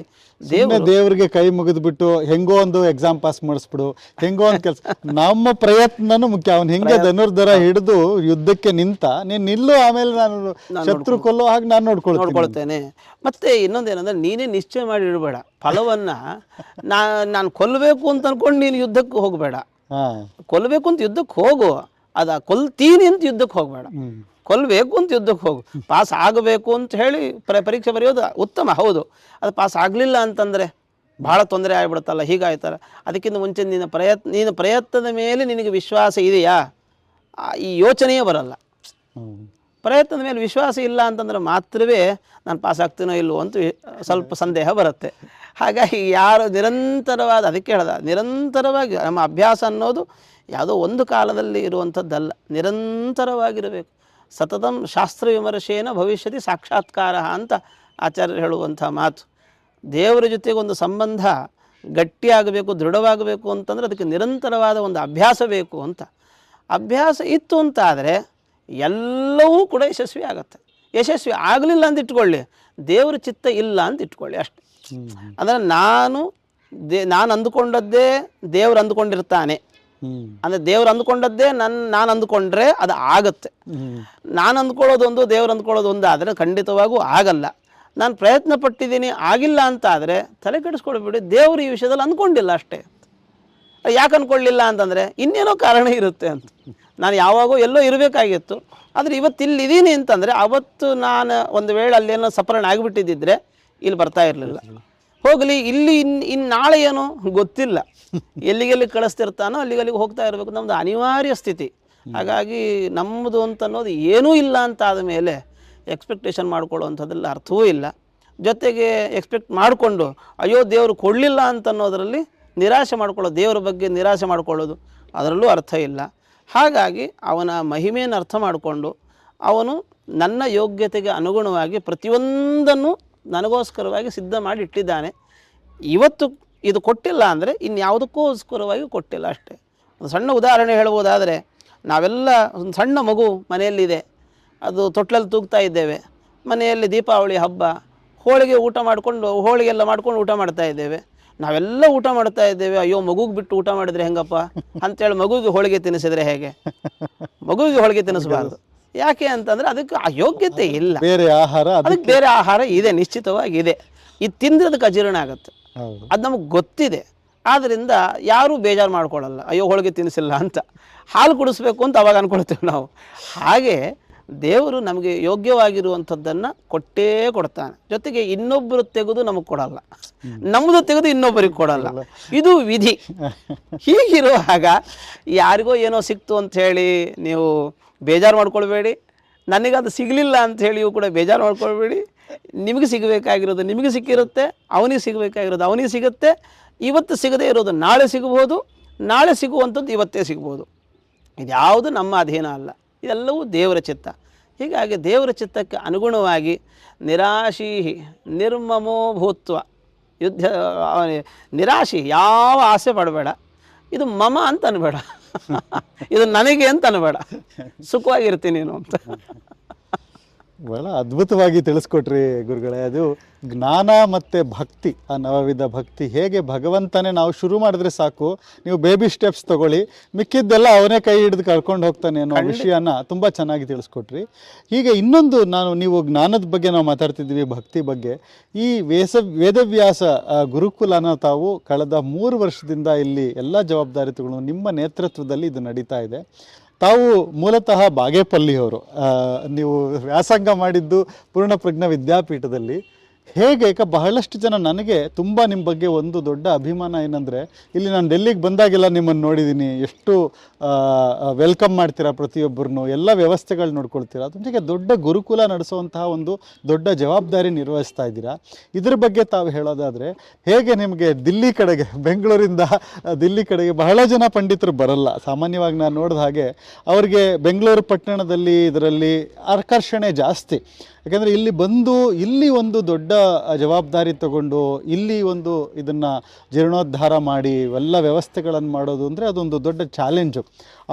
ದೇವರಿಗೆ ಕೈ ಮುಗಿದ್ಬಿಟ್ಟು ಹೆಂಗೋ ಒಂದು ಎಕ್ಸಾಮ್ ಪಾಸ್ ಮಾಡಿಸ್ಬಿಡು, ಹೆಂಗೋ ಒಂದು ಕೆಲಸ, ನಮ್ಮ ಪ್ರಯತ್ನನೂ ಮುಖ್ಯ. ಅವನು ಹೆಂಗೆ ಧನುರ್ಧರ ಹಿಡಿದು ಯುದ್ಧಕ್ಕೆ ನಿಂತ, ನೀನು ನಿಲ್ಲು, ಆಮೇಲೆ ನಾನು ಶತ್ರು ಕೊಲ್ಲೋ ಹಾಗೆ ನಾನು ನೋಡ್ಕೊಳ್ತೇನೆ. ಮತ್ತೆ ಇನ್ನೊಂದೇನಂದ್ರೆ, ನೀನೇ ನಿಶ್ಚಯ ಮಾಡಿ ಇಡಬೇಡ ಫಲವನ್ನು. ನಾನು ಕೊಲ್ಲಬೇಕು ಅಂತ ಅನ್ಕೊಂಡು ನೀನು ಯುದ್ಧಕ್ಕೆ ಹೋಗಬೇಡ. ಕೊಲ್ಲಬೇಕು ಅಂತ ಯುದ್ಧಕ್ಕೆ ಹೋಗು, ಕೊಲ್ತೀನಿ ಅಂತ ಯುದ್ಧಕ್ಕೆ ಹೋಗಬೇಡ. ಕೊಲ್ಲಬೇಕು ಅಂತ ಯುದ್ಧಕ್ಕೆ ಹೋಗು. ಪಾಸ್ ಆಗಬೇಕು ಅಂತ ಹೇಳಿ ಪರೀಕ್ಷೆ ಬರೆಯೋದು ಉತ್ತಮ, ಹೌದು. ಅದು ಪಾಸ್ ಆಗಲಿಲ್ಲ ಅಂತಂದರೆ ಭಾಳ ತೊಂದರೆ ಆಗಿಬಿಡುತ್ತಲ್ಲ, ಹೀಗಾಯ್ತಲ್ಲ. ಅದಕ್ಕಿಂತ ಮುಂಚೆ ನೀನು ಪ್ರಯತ್ನದ ಮೇಲೆ ನಿನಗೆ ವಿಶ್ವಾಸ ಇದೆಯಾ, ಈ ಯೋಚನೆಯೇ ಬರಲ್ಲ. ಪ್ರಯತ್ನದ ಮೇಲೆ ವಿಶ್ವಾಸ ಇಲ್ಲ ಅಂತಂದರೆ ಮಾತ್ರವೇ ನಾನು ಪಾಸ್ ಆಗ್ತೀನೋ ಇಲ್ಲವೋ ಅಂತ ಸ್ವಲ್ಪ ಸಂದೇಹ ಬರುತ್ತೆ. ಹಾಗಾಗಿ ಯಾರು ನಿರಂತರವಾದ, ಅದಕ್ಕೆ ಹೇಳ್ದ, ನಿರಂತರವಾಗಿ ನಮ್ಮ ಅಭ್ಯಾಸ ಅನ್ನೋದು ಯಾವುದೋ ಒಂದು ಕಾಲದಲ್ಲಿ ಇರುವಂಥದ್ದಲ್ಲ, ನಿರಂತರವಾಗಿರಬೇಕು. ಸತತಂ ಶಾಸ್ತ್ರ ವಿಮರ್ಶೇನ ಭವಿಷ್ಯತಿ ಸಾಕ್ಷಾತ್ಕಾರ ಅಂತ ಆಚಾರ್ಯರು ಹೇಳುವಂಥ ಮಾತು. ದೇವರ ಜೊತೆಗೆ ಒಂದು ಸಂಬಂಧ ಗಟ್ಟಿಯಾಗಬೇಕು, ದೃಢವಾಗಬೇಕು ಅಂತಂದರೆ ಅದಕ್ಕೆ ನಿರಂತರವಾದ ಒಂದು ಅಭ್ಯಾಸ ಬೇಕು ಅಂತ. ಅಭ್ಯಾಸ ಇತ್ತು ಅಂತ ಆದರೆ ಎಲ್ಲವೂ ಕೂಡ ಯಶಸ್ವಿ ಆಗುತ್ತೆ. ಯಶಸ್ವಿ ಆಗಲಿಲ್ಲ ಅಂತ ಇಟ್ಕೊಳ್ಳಿ, ದೇವರ ಚಿತ್ತ ಇಲ್ಲ ಅಂತ ಇಟ್ಕೊಳ್ಳಿ ಅಷ್ಟೆ. ಅಂದರೆ ನಾನು ಅಂದುಕೊಂಡದ್ದೇ ದೇವ್ರು ಅಂದುಕೊಂಡಿರ್ತಾನೆ. ಅಂದರೆ ದೇವ್ರು ಅಂದುಕೊಂಡದ್ದೇ ನಾನು ಅಂದುಕೊಂಡ್ರೆ ಅದು ಆಗುತ್ತೆ. ನಾನು ಅಂದ್ಕೊಳ್ಳೋದೊಂದು ದೇವ್ರು ಅಂದ್ಕೊಳ್ಳೋದೊಂದು ಆದರೆ ಖಂಡಿತವಾಗೂ ಆಗಲ್ಲ. ನಾನು ಪ್ರಯತ್ನ ಪಟ್ಟಿದ್ದೀನಿ ಆಗಿಲ್ಲ ಅಂತ ಆದರೆ ತಲೆ ಕೆಡಿಸ್ಕೊಳ್ಬಿಡಿ, ದೇವರು ಈ ವಿಷಯದಲ್ಲಿ ಅಂದ್ಕೊಂಡಿಲ್ಲ ಅಷ್ಟೇ. ಯಾಕೆ ಅಂದ್ಕೊಳ್ಳಿಲ್ಲ ಅಂತಂದರೆ ಇನ್ನೇನೋ ಕಾರಣ ಇರುತ್ತೆ ಅಂತ. ನಾನು ಯಾವಾಗೋ ಎಲ್ಲೋ ಇರಬೇಕಾಗಿತ್ತು, ಆದರೆ ಇವತ್ತು ಇಲ್ಲಿದ್ದೀನಿ ಅಂತಂದರೆ ಅವತ್ತು ನಾನು ಒಂದು ವೇಳೆ ಅಲ್ಲೇನೋ ಸಫರಣ ಆಗಿಬಿಟ್ಟಿದ್ದಿದ್ರೆ ಇಲ್ಲಿ ಬರ್ತಾ ಇರಲಿಲ್ಲ. ಹೋಗಲಿ, ಇಲ್ಲಿ ಇನ್ನು ನಾಳೆ ಏನೋ ಗೊತ್ತಿಲ್ಲ, ಎಲ್ಲಿಗೆಲ್ಲಿ ಕಳಿಸ್ತಿರ್ತಾನೋ ಅಲ್ಲಿಗೆ ಹೋಗ್ತಾ ಇರಬೇಕು, ನಮ್ಮದು ಅನಿವಾರ್ಯ ಸ್ಥಿತಿ. ಹಾಗಾಗಿ ನಮ್ಮದು ಅಂತ ಅನ್ನೋದು ಏನೂ ಇಲ್ಲ ಅಂತ ಆದಮೇಲೆ ಎಕ್ಸ್ಪೆಕ್ಟೇಷನ್ ಮಾಡ್ಕೊಳ್ಳುವಂಥದ್ರಲ್ಲಿ ಅರ್ಥವೂ ಇಲ್ಲ. ಜೊತೆಗೆ ಎಕ್ಸ್ಪೆಕ್ಟ್ ಮಾಡಿಕೊಂಡು ಅಯ್ಯೋ ದೇವರು ಕೊಡಲಿಲ್ಲ ಅಂತ ಅನ್ನೋದರಲ್ಲಿ ನಿರಾಶೆ ಮಾಡ್ಕೊಳ್ಳೋದು, ದೇವರ ಬಗ್ಗೆ ನಿರಾಶೆ ಮಾಡ್ಕೊಳ್ಳೋದು ಅದರಲ್ಲೂ ಅರ್ಥ ಇಲ್ಲ. ಹಾಗಾಗಿ ಅವನ ಮಹಿಮೆಯನ್ನು ಅರ್ಥ ಮಾಡಿಕೊಂಡು ಅವನು ನನ್ನ ಯೋಗ್ಯತೆಗೆ ಅನುಗುಣವಾಗಿ ಪ್ರತಿಯೊಂದನ್ನು ನನಗೋಸ್ಕರವಾಗಿ ಸಿದ್ಧ ಮಾಡಿ ಇಟ್ಟಿದ್ದಾನೆ. ಇವತ್ತು ಇದು ಕೊಟ್ಟಿಲ್ಲ ಅಂದರೆ ಇನ್ಯಾವುದಕ್ಕೋಸ್ಕರವಾಗಿ ಕೊಟ್ಟಿಲ್ಲ ಅಷ್ಟೇ. ಒಂದು ಸಣ್ಣ ಉದಾಹರಣೆ ಹೇಳ್ಬೋದಾದರೆ, ನಾವೆಲ್ಲ ಒಂದು ಸಣ್ಣ ಮಗು ಮನೆಯಲ್ಲಿದೆ, ಅದು ತೊಟ್ಲಲ್ಲಿ ತೂಗ್ತಾ ಇದ್ದೇವೆ, ಮನೆಯಲ್ಲಿ ದೀಪಾವಳಿ ಹಬ್ಬ, ಹೋಳಿಗೆ ಊಟ ಮಾಡಿಕೊಂಡು ಹೋಳಿಗೆಲ್ಲ ಮಾಡ್ಕೊಂಡು ಊಟ ಮಾಡ್ತಾ ಇದ್ದೇವೆ. ನಾವೆಲ್ಲ ಊಟ ಮಾಡ್ತಾ ಇದ್ದೇವೆ, ಅಯ್ಯೋ ಮಗುಗೆ ಬಿಟ್ಟು ಊಟ ಮಾಡಿದರೆ ಹೆಂಗಪ್ಪ ಅಂತೇಳಿ ಮಗುವಿಗೆ ಹೋಳಿಗೆ ತಿನ್ನಿಸಿದ್ರೆ ಹೇಗೆ? ಮಗುವಿಗೆ ಹೋಳಿಗೆ ತಿನ್ನಿಸಬಾರ್ದು. ಯಾಕೆ ಅಂತಂದರೆ ಅದಕ್ಕೆ ಅಯೋಗ್ಯತೆ ಇಲ್ಲ, ಬೇರೆ ಆಹಾರ, ಅದಕ್ಕೆ ಬೇರೆ ಆಹಾರ ಇದೆ, ನಿಶ್ಚಿತವಾಗಿ ಇದೆ. ಇದು ತಿಂದರೆ ಅದಕ್ಕೆ ಅಜೀರ್ಣ ಆಗುತ್ತೆ, ಅದು ನಮಗೆ ಗೊತ್ತಿದೆ. ಆದ್ದರಿಂದ ಯಾರೂ ಬೇಜಾರು ಮಾಡ್ಕೊಳ್ಳಲ್ಲ, ಅಯ್ಯೋ ಹೋಳಿಗೆ ತಿನ್ನಿಸಿಲ್ಲ ಅಂತ. ಹಾಲು ಕುಡಿಸ್ಬೇಕು ಅಂತ ಅವಾಗ ಅಂದ್ಕೊಳ್ತೇವೆ ನಾವು. ಹಾಗೆ ದೇವರು ನಮಗೆ ಯೋಗ್ಯವಾಗಿರುವಂಥದ್ದನ್ನು ಕೊಟ್ಟೇ ಕೊಡ್ತಾನೆ. ಜೊತೆಗೆ ಇನ್ನೊಬ್ಬರು ತೆಗೆದು ನಮಗೆ ಕೊಡಲ್ಲ, ನಮ್ಮದು ತೆಗೆದು ಇನ್ನೊಬ್ಬರಿಗೆ ಕೊಡಲ್ಲ, ಇದು ವಿಧಿ. ಹೀಗಿರುವಾಗ ಯಾರಿಗೋ ಏನೋ ಸಿಕ್ತು ಅಂಥೇಳಿ ನೀವು ಬೇಜಾರು ಮಾಡ್ಕೊಳ್ಬೇಡಿ, ನನಗದು ಸಿಗಲಿಲ್ಲ ಅಂಥೇಳಿಯೂ ಕೂಡ ಬೇಜಾರು ಮಾಡ್ಕೊಳ್ಬೇಡಿ. ನಿಮಗೆ ಸಿಗಬೇಕಾಗಿರೋದು ನಿಮಗೆ ಸಿಕ್ಕಿರುತ್ತೆ, ಅವನಿಗೆ ಸಿಗಬೇಕಾಗಿರೋದು ಅವನಿಗೆ ಸಿಗುತ್ತೆ. ಇವತ್ತು ಸಿಗದೇ ಇರೋದು ನಾಳೆ ಸಿಗ್ಬೋದು, ನಾಳೆ ಸಿಗುವಂಥದ್ದು ಇವತ್ತೇ ಸಿಗ್ಬೋದು. ಇದ್ಯಾವುದು ನಮ್ಮ ಅಧೀನ ಅಲ್ಲ, ಇದೆಲ್ಲವೂ ದೇವರ ಚಿತ್ತ. ಹೀಗಾಗಿ ದೇವರ ಚಿತ್ತಕ್ಕೆ ಅನುಗುಣವಾಗಿ ನಿರಾಶಿ ನಿರ್ಮಮೋ ಭೂತ್ವ, ಯುದ್ಧ ನಿರಾಶಿ, ಯಾವ ಆಸೆ ಪಡಬೇಡ, ಇದು ಮಮ ಅಂತ ಅನ್ಬೇಡ, ಇದು ನನಗೆ ಅಂತ ಅನ್ಬೇಡ, ಸುಖವಾಗಿರ್ತೀನಿ ನೀನು ಅಂತ. ಬಹಳ ಅದ್ಭುತವಾಗಿ ತಿಳಿಸ್ಕೊಟ್ರಿ ಗುರುಗಳೇ. ಅದು ಜ್ಞಾನ ಮತ್ತು ಭಕ್ತಿ, ಆ ನವವಿಧ ಭಕ್ತಿ ಹೇಗೆ ಭಗವಂತನೇ ನಾವು ಶುರು ಮಾಡಿದ್ರೆ ಸಾಕು, ನೀವು ಬೇಬಿ ಸ್ಟೆಪ್ಸ್ ತಗೊಳ್ಳಿ, ಮಿಕ್ಕಿದ್ದೆಲ್ಲ ಅವನೇ ಕೈ ಹಿಡಿದು ಕರ್ಕೊಂಡು ಹೋಗ್ತಾನೆ ಅನ್ನೋ ವಿಷಯನ ತುಂಬ ಚೆನ್ನಾಗಿ ತಿಳಿಸ್ಕೊಟ್ರಿ. ಹೀಗೆ ಇನ್ನೊಂದು, ನೀವು ಜ್ಞಾನದ ಬಗ್ಗೆ ನಾವು ಮಾತಾಡ್ತಿದ್ವಿ, ಭಕ್ತಿ ಬಗ್ಗೆ. ಈ ವೇದವ್ಯಾಸ ಗುರುಕುಲನ ತಾವು ಕಳೆದ 3 ವರ್ಷದಿಂದ ಇಲ್ಲಿ ಎಲ್ಲ ಜವಾಬ್ದಾರಿಗಳು ನಿಮ್ಮ ನೇತೃತ್ವದಲ್ಲಿ ಇದು ನಡೀತಾ ಇದೆ. ತಾವು ಮೂಲತಃ ಬಾಗೇಪಲ್ಲಿಯವರು, ನೀವು ವ್ಯಾಸಂಗ ಮಾಡಿದ್ದು ಪೂರ್ಣಪ್ರಜ್ಞ ವಿದ್ಯಾಪೀಠದಲ್ಲಿ. ಹೇಗೆ ಬಹಳಷ್ಟು ಜನ, ನನಗೆ ತುಂಬ ನಿಮ್ಮ ಬಗ್ಗೆ ಒಂದು ದೊಡ್ಡ ಅಭಿಮಾನ ಏನಂದರೆ, ಇಲ್ಲಿ ನಾನು ಡೆಲ್ಲಿಗೆ ಬಂದಾಗೆಲ್ಲ ನಿಮ್ಮನ್ನು ನೋಡಿದ್ದೀನಿ, ಎಷ್ಟು ವೆಲ್ಕಮ್ ಮಾಡ್ತೀರಾ ಪ್ರತಿಯೊಬ್ಬರನ್ನು, ಎಲ್ಲ ವ್ಯವಸ್ಥೆಗಳು ನೋಡ್ಕೊಳ್ತೀರಾ, ಜೊತೆಗೆ ದೊಡ್ಡ ಗುರುಕುಲ ನಡೆಸುವಂತಹ ಒಂದು ದೊಡ್ಡ ಜವಾಬ್ದಾರಿ ನಿರ್ವಹಿಸ್ತಾ ಇದ್ದೀರಾ. ಇದ್ರ ಬಗ್ಗೆ ತಾವು ಹೇಳೋದಾದರೆ, ಹೇಗೆ ನಿಮಗೆ ದಿಲ್ಲಿ ಕಡೆಗೆ, ಬೆಂಗಳೂರಿಂದ ದಿಲ್ಲಿ ಕಡೆಗೆ ಬಹಳ ಜನ ಪಂಡಿತರು ಬರಲ್ಲ, ಸಾಮಾನ್ಯವಾಗಿ ನಾನು ನೋಡಿದ ಹಾಗೆ ಅವ್ರಿಗೆ ಬೆಂಗಳೂರು ಪಟ್ಟಣದಲ್ಲಿ ಇದರಲ್ಲಿ ಆಕರ್ಷಣೆ ಜಾಸ್ತಿ. ಯಾಕೆಂದರೆ ಇಲ್ಲಿ ಬಂದು ಇಲ್ಲಿ ಒಂದು ದೊಡ್ಡ ಜವಾಬ್ದಾರಿ ತಗೊಂಡು ಇಲ್ಲಿ ಒಂದು ಇದನ್ನು ಜೀರ್ಣೋದ್ಧಾರ ಮಾಡಿ ಎಲ್ಲ ವ್ಯವಸ್ಥೆಗಳನ್ನು ಮಾಡೋದು ಅಂದರೆ ಅದೊಂದು ದೊಡ್ಡ ಚಾಲೆಂಜು.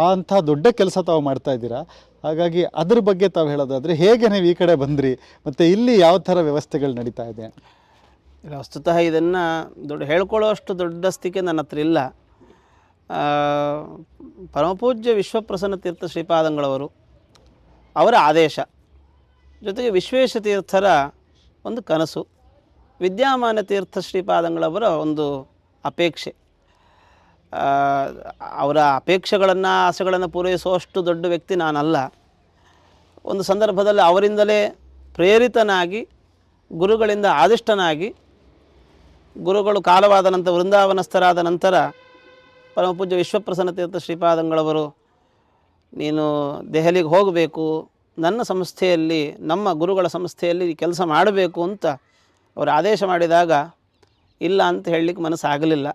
ಅಂಥ ದೊಡ್ಡ ಕೆಲಸ ತಾವು ಮಾಡ್ತಾ ಇದ್ದೀರಾ. ಹಾಗಾಗಿ ಅದ್ರ ಬಗ್ಗೆ ತಾವು ಹೇಳೋದಾದರೆ, ಹೇಗೆ ನೀವು ಈ ಕಡೆ ಬಂದ್ರಿ ಮತ್ತು ಇಲ್ಲಿ ಯಾವ ಥರ ವ್ಯವಸ್ಥೆಗಳು ನಡೀತಾ ಇದೆ? ವಸ್ತುತಃ ಇದನ್ನು ಹೇಳ್ಕೊಳ್ಳೋಷ್ಟು ದೊಡ್ಡಸ್ತಿಕೆ ನನ್ನ ಹತ್ರ ಇಲ್ಲ. ಪರಮಪೂಜ್ಯ ವಿಶ್ವಪ್ರಸನ್ನ ತೀರ್ಥ ಶ್ರೀಪಾದಂಗಳವರು, ಅವರ ಆದೇಶ, ಜೊತೆಗೆ ವಿಶ್ವೇಶತೀರ್ಥರ ಒಂದು ಕನಸು, ವಿದ್ಯಾಮಾನ್ಯ ತೀರ್ಥ ಶ್ರೀಪಾದಂಗಳವರ ಒಂದು ಅಪೇಕ್ಷೆ. ಅವರ ಅಪೇಕ್ಷೆಗಳನ್ನು ಆಸೆಗಳನ್ನು ಪೂರೈಸುವಷ್ಟು ದೊಡ್ಡ ವ್ಯಕ್ತಿ ನಾನಲ್ಲ. ಒಂದು ಸಂದರ್ಭದಲ್ಲಿ ಅವರಿಂದಲೇ ಪ್ರೇರಿತನಾಗಿ, ಗುರುಗಳಿಂದ ಆದಿಷ್ಟನಾಗಿ, ಗುರುಗಳು ಕಾಲವಾದ ನಂತರ ವೃಂದಾವನಸ್ಥರಾದ ನಂತರ ಪರಮಪೂಜ್ಯ ವಿಶ್ವಪ್ರಸನ್ನ ತೀರ್ಥ ಶ್ರೀಪಾದಂಗಳವರು, ನೀನು ದೆಹಲಿಗೆ ಹೋಗಬೇಕು, ನನ್ನ ಸಂಸ್ಥೆಯಲ್ಲಿ, ನಮ್ಮ ಗುರುಗಳ ಸಂಸ್ಥೆಯಲ್ಲಿ ಕೆಲಸ ಮಾಡಬೇಕು ಅಂತ ಅವರು ಆದೇಶ ಮಾಡಿದಾಗ ಇಲ್ಲ ಅಂತ ಹೇಳಲಿಕ್ಕೆ ಮನಸ್ಸಾಗಲಿಲ್ಲ.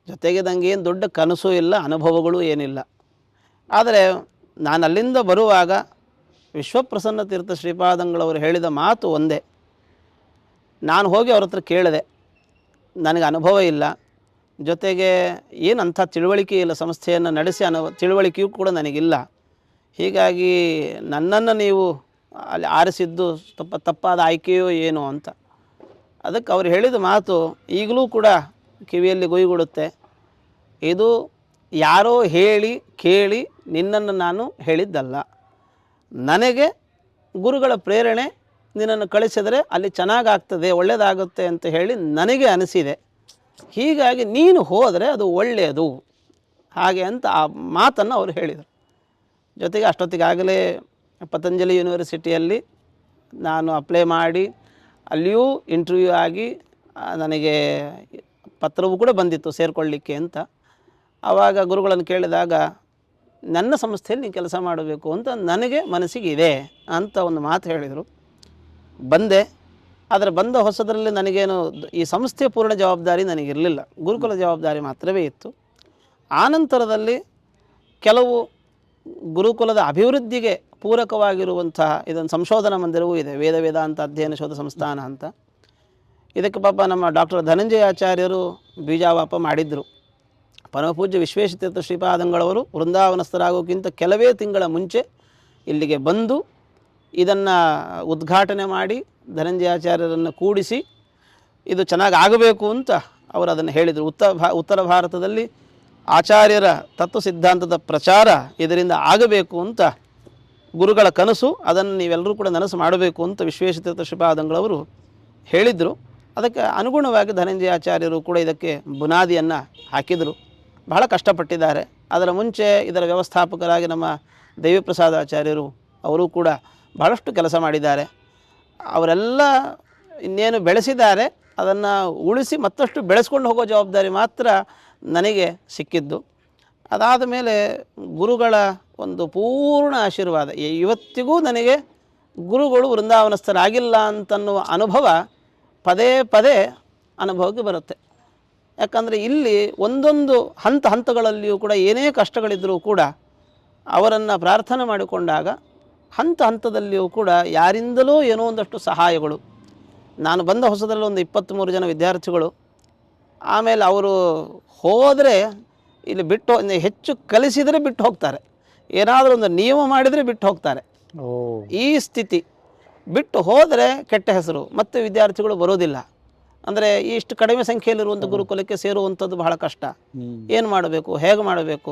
ಜೊತೆಗೆ ನನಗೆ ಏನು ದೊಡ್ಡ ಕನಸು ಇಲ್ಲ, ಅನುಭವಗಳು ಏನಿಲ್ಲ. ಆದರೆ ನಾನು ಅಲ್ಲಿಂದ ಬರುವಾಗ ವಿಶ್ವಪ್ರಸನ್ನ ತೀರ್ಥ ಶ್ರೀಪಾದಂಗಳವರು ಹೇಳಿದ ಮಾತು ಒಂದೇ. ನಾನು ಹೋಗಿ ಅವ್ರ ಹತ್ರ ಕೇಳಿದೆ, ನನಗೆ ಅನುಭವ ಇಲ್ಲ, ಜೊತೆಗೆ ಏನಂಥ ತಿಳುವಳಿಕೆ ಇಲ್ಲ, ಸಂಸ್ಥೆಯನ್ನು ನಡೆಸಿ ತಿಳುವಳಿಕೆಯೂ ಕೂಡ ನನಗಿಲ್ಲ. ಹೀಗಾಗಿ ನನ್ನನ್ನು ನೀವು ಅಲ್ಲಿ ಆರಿಸಿದ್ದು ತಪ್ಪಾದ ಆಯ್ಕೆಯೋ ಏನೋ ಅಂತ. ಅದಕ್ಕೆ ಅವ್ರು ಹೇಳಿದ ಮಾತು ಈಗಲೂ ಕೂಡ ಕಿವಿಯಲ್ಲಿ ಗುಯ್ಗುಡುತ್ತೆ. ಇದು ಯಾರೋ ಹೇಳಿ ಕೇಳಿ ನಿನ್ನನ್ನು ನಾನು ಹೇಳಿದ್ದಲ್ಲ. ನನಗೆ ಗುರುಗಳ ಪ್ರೇರಣೆ ನಿನ್ನನ್ನು ಕಳಿಸಿದರೆ ಅಲ್ಲಿ ಚೆನ್ನಾಗಾಗ್ತದೆ, ಒಳ್ಳೆಯದಾಗುತ್ತೆ ಅಂತ ಹೇಳಿ ನನಗೆ ಅನಿಸಿದೆ. ಹೀಗಾಗಿ ನೀನು ಹೋದರೆ ಅದು ಒಳ್ಳೆಯದು ಹಾಗೆ ಅಂತ ಆ ಮಾತನ್ನು ಅವರು ಹೇಳಿದರು. ಜೊತೆಗೆ ಅಷ್ಟೊತ್ತಿಗಾಗಲೇ ಪತಂಜಲಿ ಯೂನಿವರ್ಸಿಟಿಯಲ್ಲಿ ನಾನು ಅಪ್ಲೈ ಮಾಡಿ ಅಲ್ಲಿಯೂ ಇಂಟರ್ವ್ಯೂ ಆಗಿ ನನಗೆ ಪತ್ರವೂ ಕೂಡ ಬಂದಿತ್ತು ಸೇರಿಕೊಳ್ಳಿಕ್ಕೆ ಅಂತ. ಆವಾಗ ಗುರುಗಳನ್ನು ಕೇಳಿದಾಗ ನನ್ನ ಸಂಸ್ಥೆಯಲ್ಲಿ ನೀನು ಕೆಲಸ ಮಾಡಬೇಕು ಅಂತ ನನಗೆ ಮನಸ್ಸಿಗೆ ಇದೆ ಅಂತ ಒಂದು ಮಾತು ಹೇಳಿದರು. ಬಂದೆ. ಆದರೆ ಬಂದ ಹೊಸದರಲ್ಲಿ ನನಗೇನು ಈ ಸಂಸ್ಥೆಯ ಪೂರ್ಣ ಜವಾಬ್ದಾರಿ ನನಗಿರಲಿಲ್ಲ, ಗುರುಕುಲ ಜವಾಬ್ದಾರಿ ಮಾತ್ರವೇ ಇತ್ತು. ಆನಂತರದಲ್ಲಿ ಕೆಲವು ಗುರುಕುಲದ ಅಭಿವೃದ್ಧಿಗೆ ಪೂರಕವಾಗಿರುವಂತಹ ಇದೊಂದು ಸಂಶೋಧನಾ ಮಂದಿರವೂ ಇದೆ, ವೇದಾಂತ ಅಧ್ಯಯನ ಶೋಧ ಸಂಸ್ಥಾನ ಅಂತ. ಇದಕ್ಕೆ ಪಾಪ ನಮ್ಮ ಡಾಕ್ಟರ್ ಧನಂಜಯಾಚಾರ್ಯರು ಬೀಜಾವಾಪ ಮಾಡಿದರು. ಪರಮಪೂಜ್ಯ ವಿಶ್ವೇಶತೀರ್ಥ ಶ್ರೀಪಾದಂಗಳವರು ವೃಂದಾವನಸ್ಥರಾಗೋಕ್ಕಿಂತ ಕೆಲವೇ ತಿಂಗಳ ಮುಂಚೆ ಇಲ್ಲಿಗೆ ಬಂದು ಇದನ್ನು ಉದ್ಘಾಟನೆ ಮಾಡಿ ಧನಂಜಯಾಚಾರ್ಯರನ್ನು ಕೂಡಿಸಿ ಇದು ಚೆನ್ನಾಗಿ ಆಗಬೇಕು ಅಂತ ಅವರು ಅದನ್ನು ಹೇಳಿದರು. ಉತ್ತರ ಭಾರತದಲ್ಲಿ ಆಚಾರ್ಯರ ತತ್ವ ಸಿದ್ಧಾಂತದ ಪ್ರಚಾರ ಇದರಿಂದ ಆಗಬೇಕು ಅಂತ ಗುರುಗಳ ಕನಸು, ಅದನ್ನು ನೀವೆಲ್ಲರೂ ಕೂಡ ನನಸು ಮಾಡಬೇಕು ಅಂತ ವಿಶ್ವೇಶತೀರ್ಥ ಶ್ರೀಪಾದಂಗಳವರು ಹೇಳಿದರು. ಅದಕ್ಕೆ ಅನುಗುಣವಾಗಿ ಧನಂಜಯಾಚಾರ್ಯರು ಕೂಡ ಇದಕ್ಕೆ ಬುನಾದಿಯನ್ನು ಹಾಕಿದರು. ಬಹಳ ಕಷ್ಟಪಟ್ಟಿದ್ದಾರೆ. ಅದರ ಮುಂಚೆ ಇದರ ವ್ಯವಸ್ಥಾಪಕರಾಗಿ ನಮ್ಮ ದೇವಿಪ್ರಸಾದ ಆಚಾರ್ಯರು ಅವರು ಕೂಡ ಬಹಳಷ್ಟು ಕೆಲಸ ಮಾಡಿದ್ದಾರೆ. ಅವರೆಲ್ಲ ಇನ್ನೇನು ಬೆಳೆಸಿದ್ದಾರೆ, ಅದನ್ನು ಉಳಿಸಿ ಮತ್ತಷ್ಟು ಬೆಳೆಸ್ಕೊಂಡು ಹೋಗೋ ಜವಾಬ್ದಾರಿ ಮಾತ್ರ ನನಗೆ ಸಿಕ್ಕಿದ್ದು. ಅದಾದ ಮೇಲೆ ಗುರುಗಳ ಒಂದು ಪೂರ್ಣ ಆಶೀರ್ವಾದ, ಇವತ್ತಿಗೂ ನನಗೆ ಗುರುಗಳು ವೃಂದಾವನಸ್ಥರಾಗಿಲ್ಲ ಅಂತನ್ನುವ ಅನುಭವ ಪದೇ ಪದೇ ಅನುಭವಕ್ಕೆ ಬರುತ್ತೆ. ಯಾಕಂದರೆ ಇಲ್ಲಿ ಒಂದೊಂದು ಹಂತಗಳಲ್ಲಿಯೂ ಕೂಡ ಏನೇ ಕಷ್ಟಗಳಿದ್ದರೂ ಕೂಡ ಅವರನ್ನು ಪ್ರಾರ್ಥನೆ ಮಾಡಿಕೊಂಡಾಗ ಹಂತದಲ್ಲಿಯೂ ಕೂಡ ಯಾರಿಂದಲೂ ಏನೋ ಒಂದಷ್ಟು ಸಹಾಯಗಳು. ನಾನು ಬಂದ ಹೊಸದರಲ್ಲಿ ಒಂದು 23 ಜನ ವಿದ್ಯಾರ್ಥಿಗಳು. ಆಮೇಲೆ ಅವರು ಹೋದರೆ ಇಲ್ಲಿ ಬಿಟ್ಟು ಹೆಚ್ಚು ಕಲಿಸಿದರೆ ಬಿಟ್ಟು ಹೋಗ್ತಾರೆ, ಏನಾದರೂ ಒಂದು ನಿಯಮ ಮಾಡಿದರೆ ಬಿಟ್ಟು ಹೋಗ್ತಾರೆ. ಈ ಸ್ಥಿತಿ. ಬಿಟ್ಟು ಹೋದರೆ ಕೆಟ್ಟ ಹೆಸರು, ಮತ್ತು ವಿದ್ಯಾರ್ಥಿಗಳು ಬರೋದಿಲ್ಲ. ಅಂದರೆ ಇಷ್ಟು ಕಡಿಮೆ ಸಂಖ್ಯೆಯಲ್ಲಿರುವಂಥ ಗುರುಕುಲಕ್ಕೆ ಸೇರುವಂಥದ್ದು ಬಹಳ ಕಷ್ಟ. ಏನು ಮಾಡಬೇಕು, ಹೇಗೆ ಮಾಡಬೇಕು?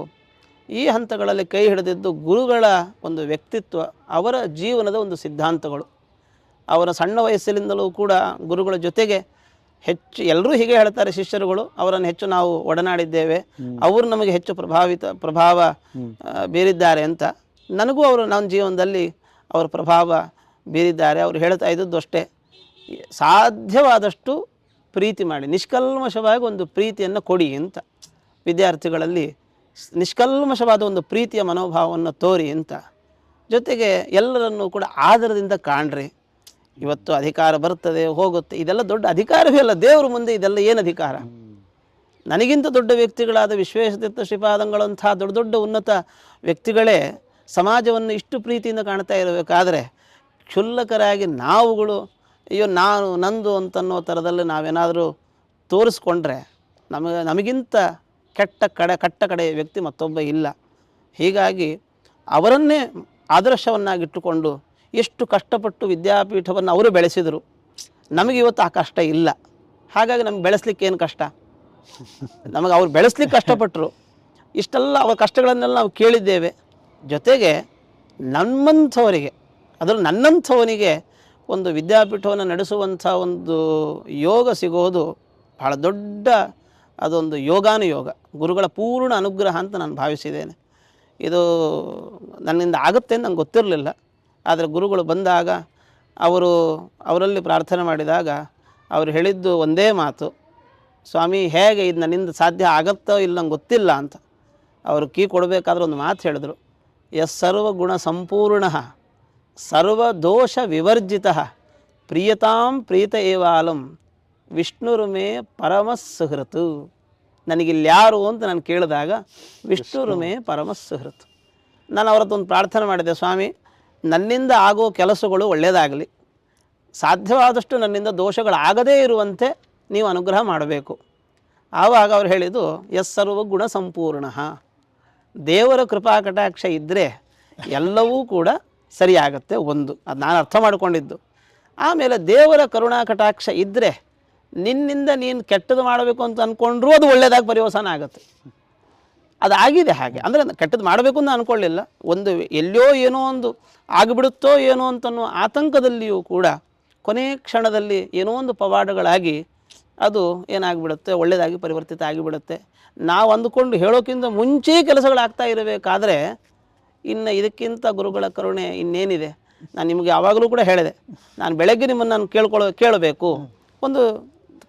ಈ ಹಂತಗಳಲ್ಲಿ ಕೈ ಹಿಡಿದಿದ್ದು ಗುರುಗಳ ಒಂದು ವ್ಯಕ್ತಿತ್ವ, ಅವರ ಜೀವನದ ಒಂದು ಸಿದ್ಧಾಂತಗಳು. ಅವರ ಸಣ್ಣ ವಯಸ್ಸಿನಿಂದಲೂ ಕೂಡ ಗುರುಗಳ ಜೊತೆಗೆ ಹೆಚ್ಚು, ಎಲ್ಲರೂ ಹೀಗೆ ಹೇಳ್ತಾರೆ ಶಿಷ್ಯರುಗಳು, ಅವರನ್ನು ಹೆಚ್ಚು ನಾವು ಒಡನಾಡಿದ್ದೇವೆ, ಅವರು ನಮಗೆ ಹೆಚ್ಚು ಪ್ರಭಾವ ಬೀರಿದ್ದಾರೆ ಅಂತ. ನನಗೂ ಅವರು ನನ್ನ ಜೀವನದಲ್ಲಿ ಅವರ ಪ್ರಭಾವ ಬೀರಿದ್ದಾರೆ. ಅವರು ಹೇಳ್ತಾ ಇದ್ದದ್ದು ಅಷ್ಟೇ, ಸಾಧ್ಯವಾದಷ್ಟು ಪ್ರೀತಿ ಮಾಡಿ, ನಿಷ್ಕಲ್ಮಶವಾಗಿ ಒಂದು ಪ್ರೀತಿಯನ್ನು ಕೊಡಿ ಅಂತ. ವಿದ್ಯಾರ್ಥಿಗಳಲ್ಲಿ ನಿಷ್ಕಲ್ಮಶವಾದ ಒಂದು ಪ್ರೀತಿಯ ಮನೋಭಾವವನ್ನು ತೋರಿ ಅಂತ. ಜೊತೆಗೆ ಎಲ್ಲರನ್ನೂ ಕೂಡ ಆದರದಿಂದ ಕಾಣ್ರಿ. ಇವತ್ತು ಅಧಿಕಾರ ಬರ್ತದೆ ಹೋಗುತ್ತೆ, ಇದೆಲ್ಲ ದೊಡ್ಡ ಅಧಿಕಾರವೇ ಅಲ್ಲ. ದೇವರ ಮುಂದೆ ಇದೆಲ್ಲ ಏನು ಅಧಿಕಾರ? ನನಗಿಂತ ದೊಡ್ಡ ವ್ಯಕ್ತಿಗಳಾದ ವಿಶ್ವೇಶತೀರ್ಥ ಶ್ರೀಪಾದಂಗಳಂಥ ದೊಡ್ಡ ದೊಡ್ಡ ಉನ್ನತ ವ್ಯಕ್ತಿಗಳೇ ಸಮಾಜವನ್ನು ಇಷ್ಟು ಪ್ರೀತಿಯಿಂದ ಕಾಣ್ತಾ ಇರಬೇಕಾದ್ರೆ ಕ್ಷುಲ್ಲಕರಾಗಿ ನಾವುಗಳು ಅಯ್ಯೋ ನಾನು ನಂದು ಅಂತನ್ನೋ ಥರದಲ್ಲಿ ನಾವೇನಾದರೂ ತೋರಿಸ್ಕೊಂಡ್ರೆ ನಮಗಿಂತ ಕಟ್ಟ ಕಡೆಯ ವ್ಯಕ್ತಿ ಮತ್ತೊಬ್ಬ ಇಲ್ಲ. ಹೀಗಾಗಿ ಅವರನ್ನೇ ಆದರ್ಶವನ್ನಾಗಿಟ್ಟುಕೊಂಡು ಎಷ್ಟು ಕಷ್ಟಪಟ್ಟು ವಿದ್ಯಾಪೀಠವನ್ನು ಅವರು ಬೆಳೆಸಿದರು. ನಮಗೆ ಇವತ್ತು ಆ ಕಷ್ಟ ಇಲ್ಲ. ಹಾಗಾಗಿ ನಮಗೆ ಬೆಳೆಸ್ಲಿಕ್ಕೆ ಏನು ಕಷ್ಟ? ನಮಗೆ ಅವ್ರು ಬೆಳೆಸ್ಲಿಕ್ಕೆ ಕಷ್ಟಪಟ್ಟರು. ಇಷ್ಟೆಲ್ಲ ಅವರ ಕಷ್ಟಗಳನ್ನೆಲ್ಲ ನಾವು ಕೇಳಿದ್ದೇವೆ. ಜೊತೆಗೆ ನಮ್ಮಂಥವರಿಗೆ, ಅದರಲ್ಲಿ ನನ್ನಂಥವನಿಗೆ ಒಂದು ವಿದ್ಯಾಪೀಠವನ್ನು ನಡೆಸುವಂಥ ಒಂದು ಯೋಗ ಸಿಗೋದು ಬಹಳ ದೊಡ್ಡ, ಅದೊಂದು ಯೋಗಾನುಯೋಗ, ಗುರುಗಳ ಪೂರ್ಣ ಅನುಗ್ರಹ ಅಂತ ನಾನು ಭಾವಿಸಿದ್ದೇನೆ. ಇದು ನನ್ನಿಂದ ಆಗುತ್ತೆ ಅಂತ ನಂಗೆ ಗೊತ್ತಿರಲಿಲ್ಲ. ಆದರೆ ಗುರುಗಳು ಬಂದಾಗ ಅವರಲ್ಲಿ ಪ್ರಾರ್ಥನೆ ಮಾಡಿದಾಗ ಅವರು ಹೇಳಿದ್ದು ಒಂದೇ ಮಾತು, ಸ್ವಾಮಿ ಹೇಗೆ ಇದು ನನ್ನಿಂದ ಸಾಧ್ಯ ಆಗತ್ತೋ ಇಲ್ಲ ನಂಗೆ ಗೊತ್ತಿಲ್ಲ ಅಂತ. ಅವರು ಕೀ ಕೊಡಬೇಕಾದ್ರೆ ಒಂದು ಮಾತು ಹೇಳಿದರು, ಸರ್ವಗುಣ ಸಂಪೂರ್ಣ ಸರ್ವದೋಷ ವಿವರ್ಜಿತ ಪ್ರಿಯತಾಂ ಪ್ರೀತ ಏವಾಲಂ ವಿಷ್ಣುರುಮೇ ಪರಮ ಸುಹೃತು. ನನಗಿಲ್ಲಿ ಯಾರು ಅಂತ ನಾನು ಕೇಳಿದಾಗ ವಿಷ್ಣುರುಮೇ ಪರಮ ಸುಹೃತು. ನಾನು ಅವ್ರ ಹತ್ರ ಒಂದು ಪ್ರಾರ್ಥನೆ ಮಾಡಿದೆ, ಸ್ವಾಮಿ ನನ್ನಿಂದ ಆಗೋ ಕೆಲಸಗಳು ಒಳ್ಳೆಯದಾಗಲಿ, ಸಾಧ್ಯವಾದಷ್ಟು ನನ್ನಿಂದ ದೋಷಗಳಾಗದೇ ಇರುವಂತೆ ನೀವು ಅನುಗ್ರಹ ಮಾಡಬೇಕು. ಆವಾಗ ಅವ್ರು ಹೇಳಿದ್ದು ಸರ್ವಗುಣ ಸಂಪೂರ್ಣ, ದೇವರ ಕೃಪಾ ಕಟಾಕ್ಷ ಇದ್ದರೆ ಎಲ್ಲವೂ ಕೂಡ ಸರಿಯಾಗತ್ತೆ. ಒಂದು ಅದು ನಾನು ಅರ್ಥ ಮಾಡಿಕೊಂಡಿದ್ದು. ಆಮೇಲೆ ದೇವರ ಕರುಣಾ ಕಟಾಕ್ಷ ಇದ್ದರೆ ನಿನ್ನಿಂದ ನೀನು ಕೆಟ್ಟದ್ದು ಮಾಡಬೇಕು ಅಂತ ಅಂದ್ಕೊಂಡ್ರೂ ಅದು ಒಳ್ಳೆಯದಾಗಿ ಪರ್ಯವಸಾನ ಆಗುತ್ತೆ. ಅದಾಗಿದೆ. ಹಾಗೆ ಅಂದರೆ ಕೆಟ್ಟದ್ದು ಮಾಡಬೇಕು ಅಂತ ಅಂದ್ಕೊಳ್ಳಿಲ್ಲ, ಒಂದು ಎಲ್ಲೋ ಏನೋ ಒಂದು ಆಗಿಬಿಡುತ್ತೋ ಏನೋ ಅಂತನೋ ಆತಂಕದಲ್ಲಿಯೂ ಕೂಡ ಕೊನೆ ಕ್ಷಣದಲ್ಲಿ ಏನೋ ಒಂದು ಪವಾಡಗಳಾಗಿ ಅದು ಏನಾಗಿಬಿಡುತ್ತೆ, ಒಳ್ಳೆಯದಾಗಿ ಪರಿವರ್ತಿತ ಆಗಿಬಿಡುತ್ತೆ. ನಾವು ಅಂದುಕೊಂಡು ಹೇಳೋಕ್ಕಿಂತ ಮುಂಚೆ ಕೆಲಸಗಳಾಗ್ತಾ ಇರಬೇಕಾದ್ರೆ ಇನ್ನು ಇದಕ್ಕಿಂತ ಗುರುಗಳ ಕರುಣೆ ಇನ್ನೇನಿದೆ. ನಾನು ನಿಮಗೆ ಯಾವಾಗಲೂ ಕೂಡ ಹೇಳಿದೆ, ನಾನು ಬೆಳಗ್ಗೆ ನಿಮ್ಮನ್ನು ನಾನು ಕೇಳಬೇಕು, ಒಂದು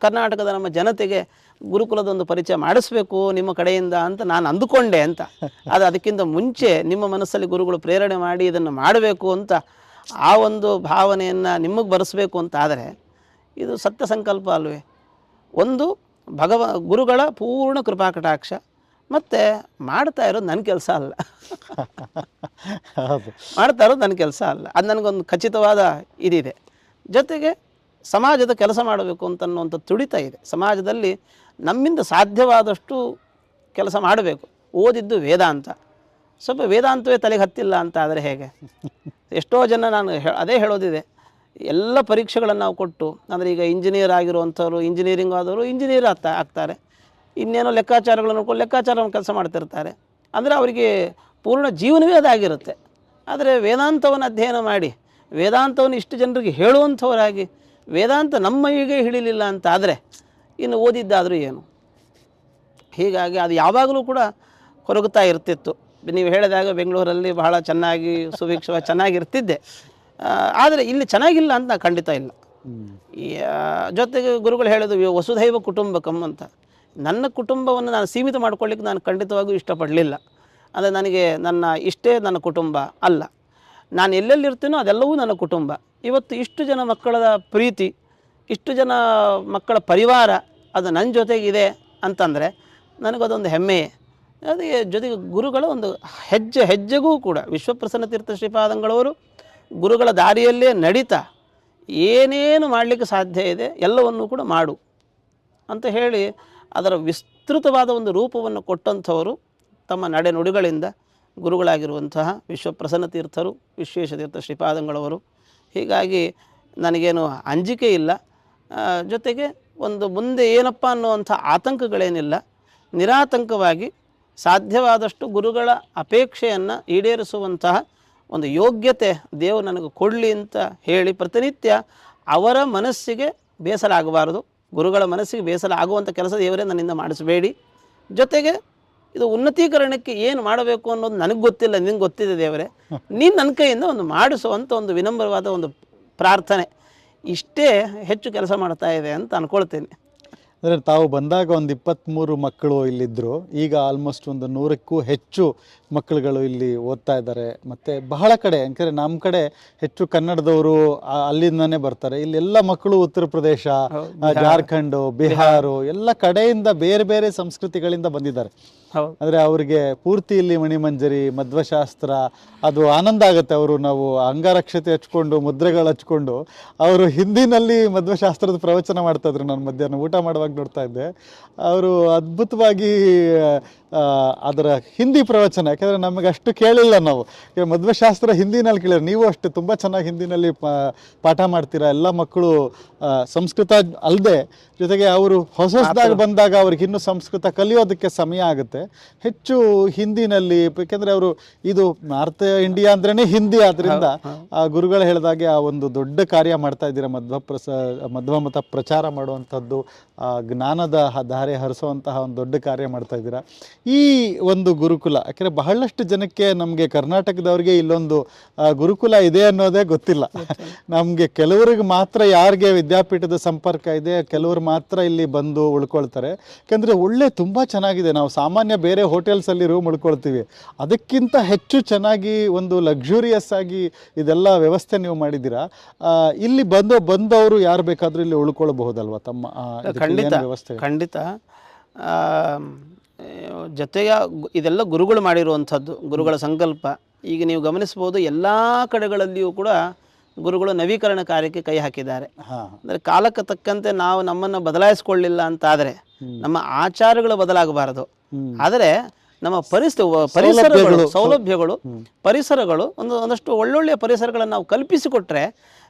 ಕರ್ನಾಟಕದ ನಮ್ಮ ಜನತೆಗೆ ಗುರುಕುಲದೊಂದು ಪರಿಚಯ ಮಾಡಿಸ್ಬೇಕು ನಿಮ್ಮ ಕಡೆಯಿಂದ ಅಂತ ನಾನು ಅಂದುಕೊಂಡೆ ಅಂತ. ಅದಕ್ಕಿಂತ ಮುಂಚೆ ನಿಮ್ಮ ಮನಸ್ಸಲ್ಲಿ ಗುರುಗಳು ಪ್ರೇರಣೆ ಮಾಡಿ ಇದನ್ನು ಮಾಡಬೇಕು ಅಂತ ಆ ಒಂದು ಭಾವನೆಯನ್ನು ನಿಮಗೆ ಬರೆಸಬೇಕು ಅಂತ ಆದರೆ ಇದು ಸತ್ಯ ಸಂಕಲ್ಪ ಅಲ್ವೇ. ಒಂದು ಗುರುಗಳ ಪೂರ್ಣ ಕೃಪಾ ಕಟಾಕ್ಷ, ಮತ್ತು ಮಾಡ್ತಾ ಇರೋದು ನನ್ನ ಕೆಲಸ ಅಲ್ಲ. ಮಾಡ್ತಾ ಇರೋದು ನನ್ನ ಕೆಲಸ ಅಲ್ಲ, ಅದು ನನಗೊಂದು ಖಚಿತವಾದ ಇದಿದೆ. ಜೊತೆಗೆ ಸಮಾಜದ ಕೆಲಸ ಮಾಡಬೇಕು ಅಂತನ್ನುವಂಥ ತುಡಿತ ಇದೆ. ಸಮಾಜದಲ್ಲಿ ನಮ್ಮಿಂದ ಸಾಧ್ಯವಾದಷ್ಟು ಕೆಲಸ ಮಾಡಬೇಕು. ಓದಿದ್ದು ವೇದಾಂತ, ಸ್ವಲ್ಪ ವೇದಾಂತವೇ ತಲೆಗೆ ಹತ್ತಿಲ್ಲ ಅಂತ ಆದರೆ ಹೇಗೆ? ಎಷ್ಟೋ ಜನ ನಾನು ಅದೇ ಹೇಳೋದಿದೆ, ಎಲ್ಲ ಪರೀಕ್ಷೆಗಳನ್ನು ನಾವು ಕೊಟ್ಟು, ಅಂದರೆ ಈಗ ಇಂಜಿನಿಯರ್ ಆಗಿರುವಂಥವ್ರು ಇಂಜಿನಿಯರಿಂಗ್ ಆದವರು ಇಂಜಿನಿಯರ್ ಆಗ್ತಾರೆ, ಇನ್ನೇನೋ ಲೆಕ್ಕಾಚಾರಗಳನ್ನು ನೋಡ್ಕೊಂಡು ಲೆಕ್ಕಾಚಾರವನ್ನು ಕೆಲಸ ಮಾಡ್ತಿರ್ತಾರೆ. ಅಂದರೆ ಅವರಿಗೆ ಪೂರ್ಣ ಜೀವನವೇ ಅದಾಗಿರುತ್ತೆ. ಆದರೆ ವೇದಾಂತವನ್ನು ಅಧ್ಯಯನ ಮಾಡಿ ವೇದಾಂತವನ್ನು ಇಷ್ಟು ಜನರಿಗೆ ಹೇಳುವಂಥವರಾಗಿ ವೇದಾಂತ ನಮ್ಮ ಹೀಗೆ ಹಿಡಿಲಿಲ್ಲ ಅಂತ ಆದರೆ ಇನ್ನು ಓದಿದ್ದಾದರೂ ಏನು? ಹೀಗಾಗಿ ಅದು ಯಾವಾಗಲೂ ಕೂಡ ಕೊರಗುತ್ತಾ ಇರ್ತಿತ್ತು. ನೀವು ಹೇಳಿದಾಗ ಬೆಂಗಳೂರಲ್ಲಿ ಬಹಳ ಚೆನ್ನಾಗಿ ಸುಭಿಕ್ಷವಾಗಿ ಚೆನ್ನಾಗಿರ್ತಿದ್ದೆ, ಆದರೆ ಇಲ್ಲಿ ಚೆನ್ನಾಗಿಲ್ಲ ಅಂತ ನಾನು ಖಂಡಿತ ಇಲ್ಲ. ಜೊತೆಗೆ ಗುರುಗಳು ಹೇಳೋದು ವಸುಧೈವ ಕುಟುಂಬಕಂ ಅಂತ. ನನ್ನ ಕುಟುಂಬವನ್ನು ನಾನು ಸೀಮಿತ ಮಾಡ್ಕೊಳ್ಳಿಕ್ಕೆ ನಾನು ಖಂಡಿತವಾಗಿಯೂ ಇಷ್ಟಪಡಲಿಲ್ಲ. ಅಂದರೆ ನನಗೆ ಇಷ್ಟೇ ನನ್ನ ಕುಟುಂಬ ಅಲ್ಲ, ನಾನು ಎಲ್ಲೆಲ್ಲಿರ್ತೀನೋ ಅದೆಲ್ಲವೂ ನನ್ನ ಕುಟುಂಬ. ಇವತ್ತು ಇಷ್ಟು ಜನ ಮಕ್ಕಳ ಪ್ರೀತಿ, ಇಷ್ಟು ಜನ ಮಕ್ಕಳ ಪರಿವಾರ ಅದು ನನ್ನ ಜೊತೆಗಿದೆ ಅಂತಂದರೆ ನನಗದೊಂದು ಹೆಮ್ಮೆಯೇ. ಅದೇ ಜೊತೆಗೆ ಗುರುಗಳ ಒಂದು ಹೆಜ್ಜೆಗೂ ಕೂಡ ವಿಶ್ವಪ್ರಸನ್ನ ತೀರ್ಥ ಶ್ರೀಪಾದಂಗಳವರು ಗುರುಗಳ ದಾರಿಯಲ್ಲೇ ನಡೀತಾ ಏನೇನು ಮಾಡಲಿಕ್ಕೆ ಸಾಧ್ಯ ಇದೆ ಎಲ್ಲವನ್ನೂ ಕೂಡ ಮಾಡು ಅಂತ ಹೇಳಿ ಅದರ ವಿಸ್ತೃತವಾದ ಒಂದು ರೂಪವನ್ನು ಕೊಟ್ಟಂಥವರು ತಮ್ಮ ನಡೆನುಡಿಗಳಿಂದ ಗುರುಗಳಾಗಿರುವಂತಹ ವಿಶ್ವಪ್ರಸನ್ನ ತೀರ್ಥರು, ವಿಶ್ವೇಶತೀರ್ಥ ಶ್ರೀಪಾದಂಗಳವರು. ಹೀಗಾಗಿ ನನಗೇನು ಅಂಜಿಕೆ ಇಲ್ಲ, ಜೊತೆಗೆ ಒಂದು ಮುಂದೆ ಏನಪ್ಪ ಅನ್ನುವಂಥ ಆತಂಕಗಳೇನಿಲ್ಲ. ನಿರಾತಂಕವಾಗಿ ಸಾಧ್ಯವಾದಷ್ಟು ಗುರುಗಳ ಅಪೇಕ್ಷೆಯನ್ನು ಈಡೇರಿಸುವಂತಹ ಒಂದು ಯೋಗ್ಯತೆ ದೇವರು ನನಗೆ ಕೊಡಲಿ ಅಂತ ಹೇಳಿ ಪ್ರತಿನಿತ್ಯ ಅವರ ಮನಸ್ಸಿಗೆ ಬೇಸರ ಆಗಬಾರದು, ಗುರುಗಳ ಮನಸ್ಸಿಗೆ ಬೇಸರ ಆಗುವಂಥ ಕೆಲಸ ದೇವರೇ ನನ್ನಿಂದ ಮಾಡಿಸಬೇಡಿ. ಜೊತೆಗೆ ಇದು ಉನ್ನತೀಕರಣಕ್ಕೆ ಏನು ಮಾಡಬೇಕು ಅನ್ನೋದು ನನಗೆ ಗೊತ್ತಿಲ್ಲ, ನಿನಗೆ ಗೊತ್ತಿದೆ ದೇವರೇ, ನೀನು ನನ್ನ ಕೈಯಿಂದ ಒಂದು ಮಾಡಿಸುವಂಥ ಒಂದು ವಿನಮ್ರವಾದ ಒಂದು ಪ್ರಾರ್ಥನೆ, ಇಷ್ಟೇ ಹೆಚ್ಚು ಕೆಲಸ ಮಾಡ್ತಾ ಇದೆ ಅಂತ ಅಂದ್ಕೊಳ್ತೇನೆ. ಅಂದರೆ ತಾವು ಬಂದಾಗ ಒಂದು 23 ಮಕ್ಕಳು ಇಲ್ಲಿದ್ದರು, ಈಗ ಆಲ್ಮೋಸ್ಟ್ ಒಂದು 100ಕ್ಕೂ ಹೆಚ್ಚು ಮಕ್ಕಳುಗಳು ಇಲ್ಲಿ ಓದ್ತಾ ಇದ್ದಾರೆ. ಮತ್ತು ಬಹಳ ಕಡೆ ಯಾಕಂದರೆ ನಮ್ಮ ಕಡೆ ಹೆಚ್ಚು ಕನ್ನಡದವರು ಅಲ್ಲಿಂದನೇ ಬರ್ತಾರೆ. ಇಲ್ಲೆಲ್ಲ ಮಕ್ಕಳು ಉತ್ತರ ಪ್ರದೇಶ, ಜಾರ್ಖಂಡು, ಬಿಹಾರು ಎಲ್ಲ ಕಡೆಯಿಂದ ಬೇರೆ ಬೇರೆ ಸಂಸ್ಕೃತಿಗಳಿಂದ ಬಂದಿದ್ದಾರೆ. ಅಂದರೆ ಅವರಿಗೆ ಪೂರ್ತಿ ಇಲ್ಲಿ ಮಣಿಮಂಜರಿ, ಮಧ್ವಶಾಸ್ತ್ರ ಅದು ಆನಂದ ಆಗುತ್ತೆ. ನಾವು ಅಂಗರಕ್ಷತೆ ಹಚ್ಕೊಂಡು ಮುದ್ರೆಗಳು ಹಚ್ಕೊಂಡು ಅವರು ಹಿಂದಿನಲ್ಲಿ ಮಧ್ವಶಾಸ್ತ್ರದ ಪ್ರವಚನ ಮಾಡ್ತಾಯಿದ್ರು. ನಾನು ಮಧ್ಯಾಹ್ನ ಊಟ ಮಾಡುವಾಗ ನೋಡ್ತಾ ಇದ್ದೆ, ಅವರು ಅದ್ಭುತವಾಗಿ ಅದರ ಹಿಂದಿ ಪ್ರವಚನ, ಯಾಕೆಂದರೆ ನಮಗೆ ಅಷ್ಟು ಕೇಳಿಲ್ಲ, ನಾವು ಮಧ್ವಶಾಸ್ತ್ರ ಹಿಂದಿನಲ್ಲಿ ಕೇಳಿದ್ರೆ, ನೀವು ಅಷ್ಟು ತುಂಬ ಚೆನ್ನಾಗಿ ಹಿಂದಿನಲ್ಲಿ ಪಾಠ ಮಾಡ್ತೀರಾ. ಎಲ್ಲ ಮಕ್ಕಳು ಸಂಸ್ಕೃತ ಅಲ್ಲದೆ ಜೊತೆಗೆ ಅವರು ಹೊಸದಾಗಿ ಬಂದಾಗ ಅವ್ರಿಗೆ ಇನ್ನೂ ಸಂಸ್ಕೃತ ಕಲಿಯೋದಕ್ಕೆ ಸಮಯ ಆಗುತ್ತೆ. ಹೆಚ್ಚು ಹಿಂದಿನಲ್ಲಿ, ಯಾಕೆಂದರೆ ಅವರು ಇದು ನಾರ್ತ್ ಇಂಡಿಯಾ ಅಂದ್ರೇ ಹಿಂದಿ, ಆದ್ದರಿಂದ ಆ ಗುರುಗಳು ಹೇಳಿದಾಗೆ ಆ ಒಂದು ದೊಡ್ಡ ಕಾರ್ಯ ಮಾಡ್ತಾ ಇದ್ದೀರಾ, ಮಧ್ವಮತ ಪ್ರಚಾರ ಮಾಡುವಂಥದ್ದು, ಜ್ಞಾನದ ದಾರಿ ಹರಿಸುವಂತಹ ಒಂದು ದೊಡ್ಡ ಕಾರ್ಯ ಮಾಡ್ತಾ ಇದ್ದೀರಾ. ಈ ಒಂದು ಗುರುಕುಲ, ಯಾಕೆಂದರೆ ಬಹಳಷ್ಟು ಜನಕ್ಕೆ ನಮಗೆ ಕರ್ನಾಟಕದವ್ರಿಗೆ ಇಲ್ಲೊಂದು ಗುರುಕುಲ ಇದೆ ಅನ್ನೋದೇ ಗೊತ್ತಿಲ್ಲ. ನಮಗೆ ಕೆಲವರಿಗೆ ಮಾತ್ರ, ಯಾರಿಗೆ ವಿದ್ಯಾಪೀಠದ ಸಂಪರ್ಕ ಇದೆ ಕೆಲವರು ಮಾತ್ರ ಇಲ್ಲಿ ಬಂದು ಉಳ್ಕೊಳ್ತಾರೆ. ಯಾಕೆಂದರೆ ತುಂಬ ಚೆನ್ನಾಗಿದೆ. ನಾವು ಸಾಮಾನ್ಯ ಬೇರೆ ಹೋಟೆಲ್ಸಲ್ಲಿ ರೂಮ್ ಉಳ್ಕೊಳ್ತೀವಿ, ಅದಕ್ಕಿಂತ ಹೆಚ್ಚು ಚೆನ್ನಾಗಿ ಒಂದು ಲಕ್ಸುರಿಯಸ್ ಆಗಿ ಇದೆಲ್ಲ ವ್ಯವಸ್ಥೆ ನೀವು ಮಾಡಿದ್ದೀರಾ. ಇಲ್ಲಿ ಬಂದವರು ಯಾರು ಬೇಕಾದರೂ ಇಲ್ಲಿ ಉಳ್ಕೊಳ್ಬಹುದಲ್ವ ತಮ್ಮ ವ್ಯವಸ್ಥೆ? ಖಂಡಿತ. ಜೊತೆಗೆ ಇದೆಲ್ಲ ಗುರುಗಳು ಮಾಡಿರುವಂಥದ್ದು, ಗುರುಗಳ ಸಂಕಲ್ಪ. ಈಗ ನೀವು ಗಮನಿಸ್ಬೋದು, ಎಲ್ಲ ಕಡೆಗಳಲ್ಲಿಯೂ ಕೂಡ ಗುರುಗಳು ನವೀಕರಣ ಕಾರ್ಯಕ್ಕೆ ಕೈ ಹಾಕಿದ್ದಾರೆ. ಅಂದರೆ ಕಾಲಕ್ಕೆ ತಕ್ಕಂತೆ ನಾವು ನಮ್ಮನ್ನು ಬದಲಾಯಿಸ್ಕೊಳ್ಳಿಲ್ಲ ಅಂತಾದರೆ ನಮ್ಮ ಆಚಾರಗಳು ಬದಲಾಗಬಾರದು. ಆದರೆ ನಮ್ಮ ಪರಿಸರಗಳು ಸೌಲಭ್ಯಗಳು ಪರಿಸರಗಳು ಒಂದಷ್ಟು ಒಳ್ಳೊಳ್ಳೆಯ ಪರಿಸರಗಳನ್ನು ನಾವು ಕಲ್ಪಿಸಿಕೊಟ್ರೆ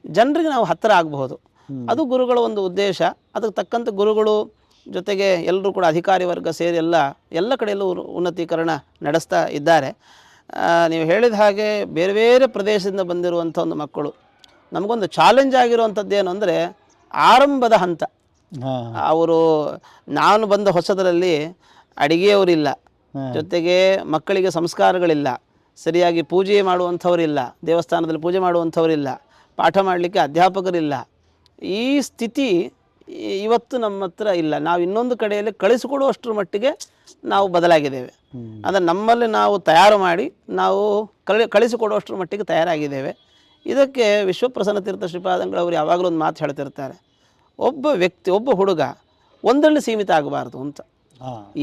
ಜನರಿಗೆ ನಾವು ಹತ್ತಿರ ಆಗಬಹುದು. ಅದು ಗುರುಗಳ ಒಂದು ಉದ್ದೇಶ. ಅದಕ್ಕೆ ತಕ್ಕಂತೆ ಗುರುಗಳು ಜೊತೆಗೆ ಎಲ್ಲರೂ ಕೂಡ ಅಧಿಕಾರಿ ವರ್ಗ ಸೇರಿ ಎಲ್ಲ ಕಡೆಯಲ್ಲೂ ಉನ್ನತೀಕರಣ ನಡೆಸ್ತಾ ಇದ್ದಾರೆ. ನೀವು ಹೇಳಿದ ಹಾಗೆ ಬೇರೆ ಬೇರೆ ಪ್ರದೇಶದಿಂದ ಬಂದಿರುವಂಥ ಒಂದು ಮಕ್ಕಳು ನಮಗೊಂದು ಚಾಲೆಂಜ್ ಆಗಿರುವಂಥದ್ದು ಏನು ಅಂದರೆ ಆರಂಭದ ಹಂತ. ಅವರು ನಾನು ಬಂದ ಹೊಸದರಲ್ಲಿ ಅಡಿಗೆಯವರಿಲ್ಲ, ಜೊತೆಗೆ ಮಕ್ಕಳಿಗೆ ಸಂಸ್ಕಾರಗಳಿಲ್ಲ, ಸರಿಯಾಗಿ ಪೂಜೆ ಮಾಡುವಂಥವರಿಲ್ಲ, ದೇವಸ್ಥಾನದಲ್ಲಿ ಪೂಜೆ ಮಾಡುವಂಥವರಿಲ್ಲ, ಪಾಠ ಮಾಡಲಿಕ್ಕೆ ಅಧ್ಯಾಪಕರಿಲ್ಲ. ಈ ಸ್ಥಿತಿ ಇವತ್ತು ನಮ್ಮ ಹತ್ರ ಇಲ್ಲ. ನಾವು ಇನ್ನೊಂದು ಕಡೆಯಲ್ಲಿ ಕಳಿಸಿಕೊಡುವಷ್ಟರ ಮಟ್ಟಿಗೆ ನಾವು ಬದಲಾಗಿದ್ದೇವೆ. ಅಂದರೆ ನಮ್ಮಲ್ಲಿ ನಾವು ತಯಾರು ಮಾಡಿ ನಾವು ಕಳಿಸಿಕೊಡುವಷ್ಟರ ಮಟ್ಟಿಗೆ ತಯಾರಾಗಿದ್ದೇವೆ. ಇದಕ್ಕೆ ವಿಶ್ವಪ್ರಸನ್ನ ತೀರ್ಥ ಶ್ರೀಪಾದಂಗಳವರು ಯಾವಾಗಲೂ ಒಂದು ಮಾತು ಹೇಳ್ತಿರ್ತಾರೆ, ಒಬ್ಬ ವ್ಯಕ್ತಿ ಒಬ್ಬ ಹುಡುಗ ಒಂದರಲ್ಲಿ ಸೀಮಿತ ಆಗಬಾರ್ದು ಅಂತ.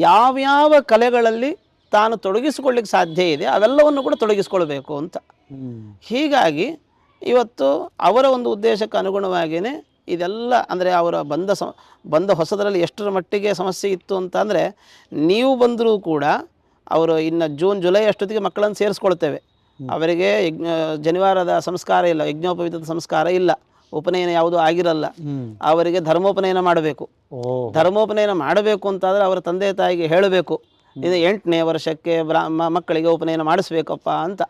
ಯಾವ್ಯಾವ ಕಲೆಗಳಲ್ಲಿ ತಾನು ತೊಡಗಿಸಿಕೊಳ್ಳಿಕ್ಕೆ ಸಾಧ್ಯ ಇದೆ ಅವೆಲ್ಲವನ್ನು ಕೂಡ ತೊಡಗಿಸ್ಕೊಳ್ಬೇಕು ಅಂತ. ಹೀಗಾಗಿ ಇವತ್ತು ಅವರ ಒಂದು ಉದ್ದೇಶಕ್ಕೆ ಅನುಗುಣವಾಗಿಯೇ ಇದೆಲ್ಲ ಅಂದರೆ ಅವರ ಬಂದ ಹೊಸದರಲ್ಲಿ ಎಷ್ಟರ ಮಟ್ಟಿಗೆ ಸಮಸ್ಯೆ ಇತ್ತು ಅಂತ ಅಂದರೆ, ನೀವು ಬಂದರೂ ಕೂಡ ಅವರು ಇನ್ನು ಜೂನ್ ಜುಲೈ ಅಷ್ಟೊತ್ತಿಗೆ ಮಕ್ಕಳನ್ನು ಸೇರಿಸ್ಕೊಳ್ತೇವೆ. ಅವರಿಗೆ ಜನಿವಾರದ ಸಂಸ್ಕಾರ ಇಲ್ಲ, ಯಜ್ಞೋಪವೀತದ ಸಂಸ್ಕಾರ ಇಲ್ಲ, ಉಪನಯನ ಯಾವುದೂ ಆಗಿರಲ್ಲ. ಅವರಿಗೆ ಧರ್ಮೋಪನಯನ ಮಾಡಬೇಕು. ಧರ್ಮೋಪನಯನ ಮಾಡಬೇಕು ಅಂತಾದರೆ ಅವರ ತಂದೆ ತಾಯಿಗೆ ಹೇಳಬೇಕು, ಇದು 8ನೇ ವರ್ಷಕ್ಕೆ ಮಕ್ಕಳಿಗೆ ಉಪನಯನ ಮಾಡಿಸ್ಬೇಕಪ್ಪ ಅಂತ.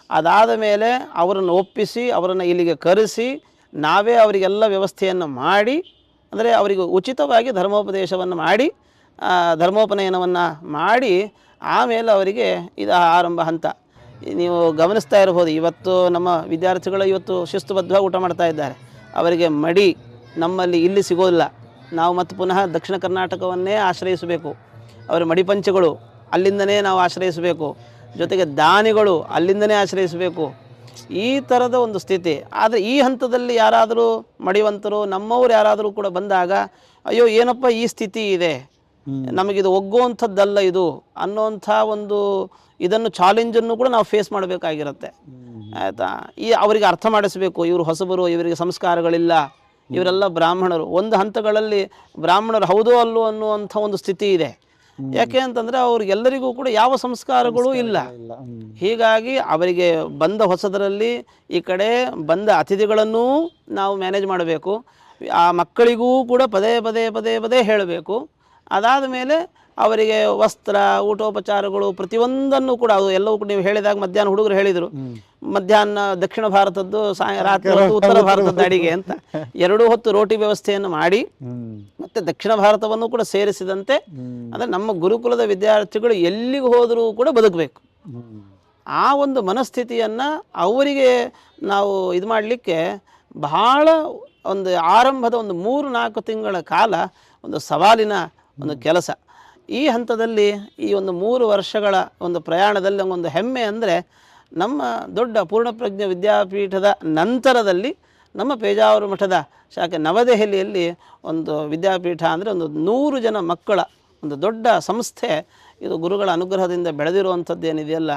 ಅದಾದ ಮೇಲೆ ಅವರನ್ನು ಒಪ್ಪಿಸಿ ಅವರನ್ನು ಇಲ್ಲಿಗೆ ಕರೆಸಿ ನಾವೇ ಅವರಿಗೆಲ್ಲ ವ್ಯವಸ್ಥೆಯನ್ನು ಮಾಡಿ, ಅಂದರೆ ಅವರಿಗೆ ಉಚಿತವಾಗಿ ಧರ್ಮೋಪದೇಶವನ್ನು ಮಾಡಿ ಧರ್ಮೋಪನಯನವನ್ನು ಮಾಡಿ ಆಮೇಲೆ ಅವರಿಗೆ ಇದು ಆರಂಭ ಹಂತ. ನೀವು ಗಮನಿಸ್ತಾ ಇರ್ಬೋದು, ಇವತ್ತು ನಮ್ಮ ವಿದ್ಯಾರ್ಥಿಗಳು ಇವತ್ತು ಶಿಸ್ತುಬದ್ಧವಾಗಿ ಊಟ ಮಾಡ್ತಾ ಇದ್ದಾರೆ. ಅವರಿಗೆ ಮಡಿ ನಮ್ಮಲ್ಲಿ ಇಲ್ಲಿ ಸಿಗೋದಿಲ್ಲ. ನಾವು ಮತ್ತು ಪುನಃ ದಕ್ಷಿಣ ಕರ್ನಾಟಕವನ್ನೇ ಆಶ್ರಯಿಸಬೇಕು. ಅವರ ಮಡಿಪಂಚಗಳು ಅಲ್ಲಿಂದನೇ ನಾವು ಆಶ್ರಯಿಸಬೇಕು, ಜೊತೆಗೆ ದಾನಿಗಳು ಅಲ್ಲಿಂದನೇ ಆಶ್ರಯಿಸಬೇಕು. ಈ ಥರದ ಒಂದು ಸ್ಥಿತಿ. ಆದರೆ ಈ ಹಂತದಲ್ಲಿ ಯಾರಾದರೂ ಮಡಿವಂತರು ನಮ್ಮವರು ಯಾರಾದರೂ ಕೂಡ ಬಂದಾಗ, ಅಯ್ಯೋ ಏನಪ್ಪ ಈ ಸ್ಥಿತಿ ಇದೆ, ನಮಗಿದು ಒಗ್ಗುವಂಥದ್ದಲ್ಲ ಇದು ಅನ್ನೋಂಥ ಒಂದು ಇದನ್ನು ಚಾಲೆಂಜನ್ನು ಕೂಡ ನಾವು ಫೇಸ್ ಮಾಡಬೇಕಾಗಿರುತ್ತೆ. ಆಯಿತಾ? ಅವರಿಗೆ ಅರ್ಥ ಮಾಡಿಸಬೇಕು, ಇವರು ಹೊಸಬರು, ಇವರಿಗೆ ಸಂಸ್ಕಾರಗಳಿಲ್ಲ, ಇವರೆಲ್ಲ ಬ್ರಾಹ್ಮಣರು. ಒಂದು ಹಂತಗಳಲ್ಲಿ ಬ್ರಾಹ್ಮಣರು ಹೌದೋ ಅಲ್ಲೋ ಅನ್ನುವಂಥ ಒಂದು ಸ್ಥಿತಿ ಇದೆ. ಯಾಕೆ ಅಂತಂದರೆ ಅವ್ರಿಗೆಲ್ಲರಿಗೂ ಕೂಡ ಯಾವ ಸಂಸ್ಕಾರಗಳೂ ಇಲ್ಲ. ಹೀಗಾಗಿ ಅವರಿಗೆ ಬಂದ ಹೊಸದರಲ್ಲಿ ಈ ಕಡೆ ಬಂದ ಅತಿಥಿಗಳನ್ನೂ ನಾವು ಮ್ಯಾನೇಜ್ ಮಾಡಬೇಕು, ಆ ಮಕ್ಕಳಿಗೂ ಕೂಡ ಪದೇ ಪದೇ ಪದೇ ಪದೇ ಹೇಳಬೇಕು. ಅದಾದ ಮೇಲೆ ಅವರಿಗೆ ವಸ್ತ್ರ, ಊಟೋಪಚಾರಗಳು ಪ್ರತಿಯೊಂದನ್ನು ಕೂಡ ಅದು ಎಲ್ಲವೂ ಕೂಡ ನೀವು ಹೇಳಿದಾಗ ಮಧ್ಯಾಹ್ನ ಹುಡುಗರು ಹೇಳಿದರು, ಮಧ್ಯಾಹ್ನ ದಕ್ಷಿಣ ಭಾರತದ್ದು, ರಾತ್ರಿ ಹೊತ್ತು ಉತ್ತರ ಭಾರತದ ಅಡಿಗೆ ಅಂತ 2 ಹೊತ್ತು ರೋಟಿ ವ್ಯವಸ್ಥೆಯನ್ನು ಮಾಡಿ ಮತ್ತೆ ದಕ್ಷಿಣ ಭಾರತವನ್ನು ಕೂಡ ಸೇರಿಸಿದಂತೆ, ಅಂದರೆ ನಮ್ಮ ಗುರುಕುಲದ ವಿದ್ಯಾರ್ಥಿಗಳು ಎಲ್ಲಿಗೆ ಹೋದರೂ ಕೂಡ ಬದುಕಬೇಕು. ಆ ಒಂದು ಮನಸ್ಥಿತಿಯನ್ನು ಅವರಿಗೆ ನಾವು ಇದು ಮಾಡಲಿಕ್ಕೆ ಬಹಳ ಒಂದು ಆರಂಭದ ಒಂದು 3-4 ತಿಂಗಳ ಕಾಲ ಒಂದು ಸವಾಲಿನ ಒಂದು ಕೆಲಸ. ಈ ಹಂತದಲ್ಲಿ ಈ ಒಂದು 3 ವರ್ಷಗಳ ಒಂದು ಪ್ರಯಾಣದಲ್ಲಿ ಒಂದು ಹೆಮ್ಮೆ ಅಂದರೆ, ನಮ್ಮ ದೊಡ್ಡ ಪೂರ್ಣಪ್ರಜ್ಞ ವಿದ್ಯಾಪೀಠದ ನಂತರದಲ್ಲಿ ನಮ್ಮ ಪೇಜಾವರ ಮಠದ ಶಾಖೆ ನವದೆಹಲಿಯಲ್ಲಿ ಒಂದು ವಿದ್ಯಾಪೀಠ ಅಂದರೆ ಒಂದು 100 ಜನ ಮಕ್ಕಳ ಒಂದು ದೊಡ್ಡ ಸಂಸ್ಥೆ ಇದು ಗುರುಗಳ ಅನುಗ್ರಹದಿಂದ ಬೆಳೆದಿರುವಂಥದ್ದು ಏನಿದೆಯಲ್ಲ,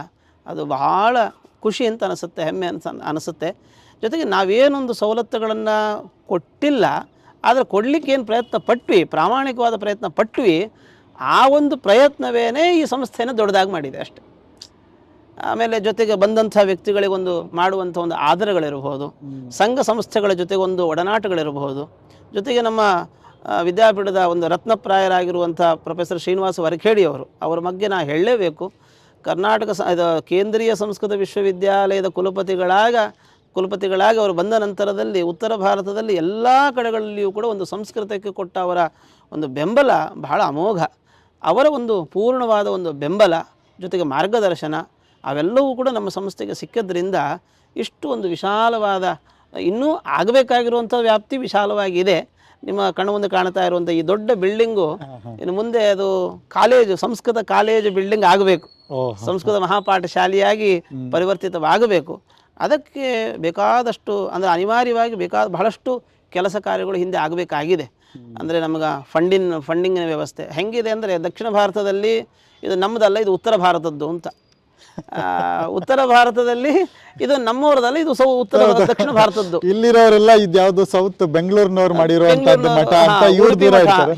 ಅದು ಬಹಳ ಖುಷಿ ಅಂತ ಅನಿಸುತ್ತೆ, ಹೆಮ್ಮೆ ಅನಿಸುತ್ತೆ. ಜೊತೆಗೆ ನಾವೇನೊಂದು ಸವಲತ್ತುಗಳನ್ನು ಕೊಟ್ಟಿಲ್ಲ, ಆದರೆ ಕೊಡಲಿಕ್ಕೆ ಏನು ಪ್ರಯತ್ನ ಪಟ್ವಿ, ಪ್ರಾಮಾಣಿಕವಾದ ಪ್ರಯತ್ನ ಪಟ್ವಿ, ಆ ಒಂದು ಪ್ರಯತ್ನವೇ ಈ ಸಂಸ್ಥೆಯನ್ನು ದೊಡ್ಡದಾಗಿ ಮಾಡಿದೆ ಅಷ್ಟೆ. ಆಮೇಲೆ ಜೊತೆಗೆ ಬಂದಂಥ ವ್ಯಕ್ತಿಗಳಿಗೊಂದು ಮಾಡುವಂಥ ಒಂದು ಆಧಾರಗಳಿರಬಹುದು, ಸಂಘ ಸಂಸ್ಥೆಗಳ ಜೊತೆಗೆ ಒಂದು ಒಡನಾಟಗಳಿರಬಹುದು. ಜೊತೆಗೆ ನಮ್ಮ ವಿದ್ಯಾಪೀಠದ ಒಂದು ರತ್ನಪ್ರಾಯರಾಗಿರುವಂಥ ಪ್ರೊಫೆಸರ್ ಶ್ರೀನಿವಾಸ ವರಖೇಡಿಯವರು, ಅವರ ಬಗ್ಗೆ ನಾನು ಹೇಳಲೇಬೇಕು. ಕರ್ನಾಟಕ ಕೇಂದ್ರೀಯ ಸಂಸ್ಕೃತ ವಿಶ್ವವಿದ್ಯಾಲಯದ ಕುಲಪತಿಗಳಾಗಿ ಅವರು ಬಂದ ನಂತರದಲ್ಲಿ ಉತ್ತರ ಭಾರತದಲ್ಲಿ ಎಲ್ಲ ಕಡೆಗಳಲ್ಲಿಯೂ ಕೂಡ ಒಂದು ಸಂಸ್ಕೃತಕ್ಕೆ ಕೊಟ್ಟ ಅವರ ಒಂದು ಬೆಂಬಲ ಬಹಳ ಅಮೋಘ. ಅವರ ಒಂದು ಪೂರ್ಣವಾದ ಒಂದು ಬೆಂಬಲ ಜೊತೆಗೆ ಮಾರ್ಗದರ್ಶನ ಅವೆಲ್ಲವೂ ಕೂಡ ನಮ್ಮ ಸಂಸ್ಥೆಗೆ ಸಿಕ್ಕಿದ್ರಿಂದ ಇಷ್ಟು ಒಂದು ವಿಶಾಲವಾದ, ಇನ್ನೂ ಆಗಬೇಕಾಗಿರುವಂಥ ವ್ಯಾಪ್ತಿ ವಿಶಾಲವಾಗಿದೆ. ನಿಮ್ಮ ಕಣ್ಣು ಮುಂದೆ ಕಾಣ್ತಾ ಇರುವಂಥ ಈ ದೊಡ್ಡ ಬಿಲ್ಡಿಂಗು ಇನ್ನು ಮುಂದೆ ಅದು ಕಾಲೇಜು, ಸಂಸ್ಕೃತ ಕಾಲೇಜು ಬಿಲ್ಡಿಂಗ್ ಆಗಬೇಕು, ಸಂಸ್ಕೃತ ಮಹಾಪಾಠ ಶಾಲೆಯಾಗಿ ಪರಿವರ್ತಿತವಾಗಬೇಕು. ಅದಕ್ಕೆ ಬೇಕಾದಷ್ಟು, ಅಂದರೆ ಅನಿವಾರ್ಯವಾಗಿ ಬಹಳಷ್ಟು ಕೆಲಸ ಕಾರ್ಯಗಳು ಹಿಂದೆ ಆಗಬೇಕಾಗಿದೆ. ಅಂದರೆ ನಮಗೆ ಫಂಡಿಂಗಿನ ವ್ಯವಸ್ಥೆ ಹೆಂಗಿದೆ ಅಂದರೆ, ದಕ್ಷಿಣ ಭಾರತದಲ್ಲಿ ಇದು ನಮ್ಮದಲ್ಲ, ಇದು ಉತ್ತರ ಭಾರತದ್ದು ಅಂತ. ಉತ್ತರ ಭಾರತದಲ್ಲಿ ಇದು ನಮ್ಮವರದಲ್ಲ, ಇದು ದಕ್ಷಿಣ ಭಾರತದ್ದು. ಇಲ್ಲಿರೋರೆಲ್ಲ ಇದ್ಯಾವುದು ಸೌತ್ ಬೆಂಗಳೂರಿನವ್ರು ಮಾಡಿರುವಂತದ್ದು ಮಠ ಅಂತ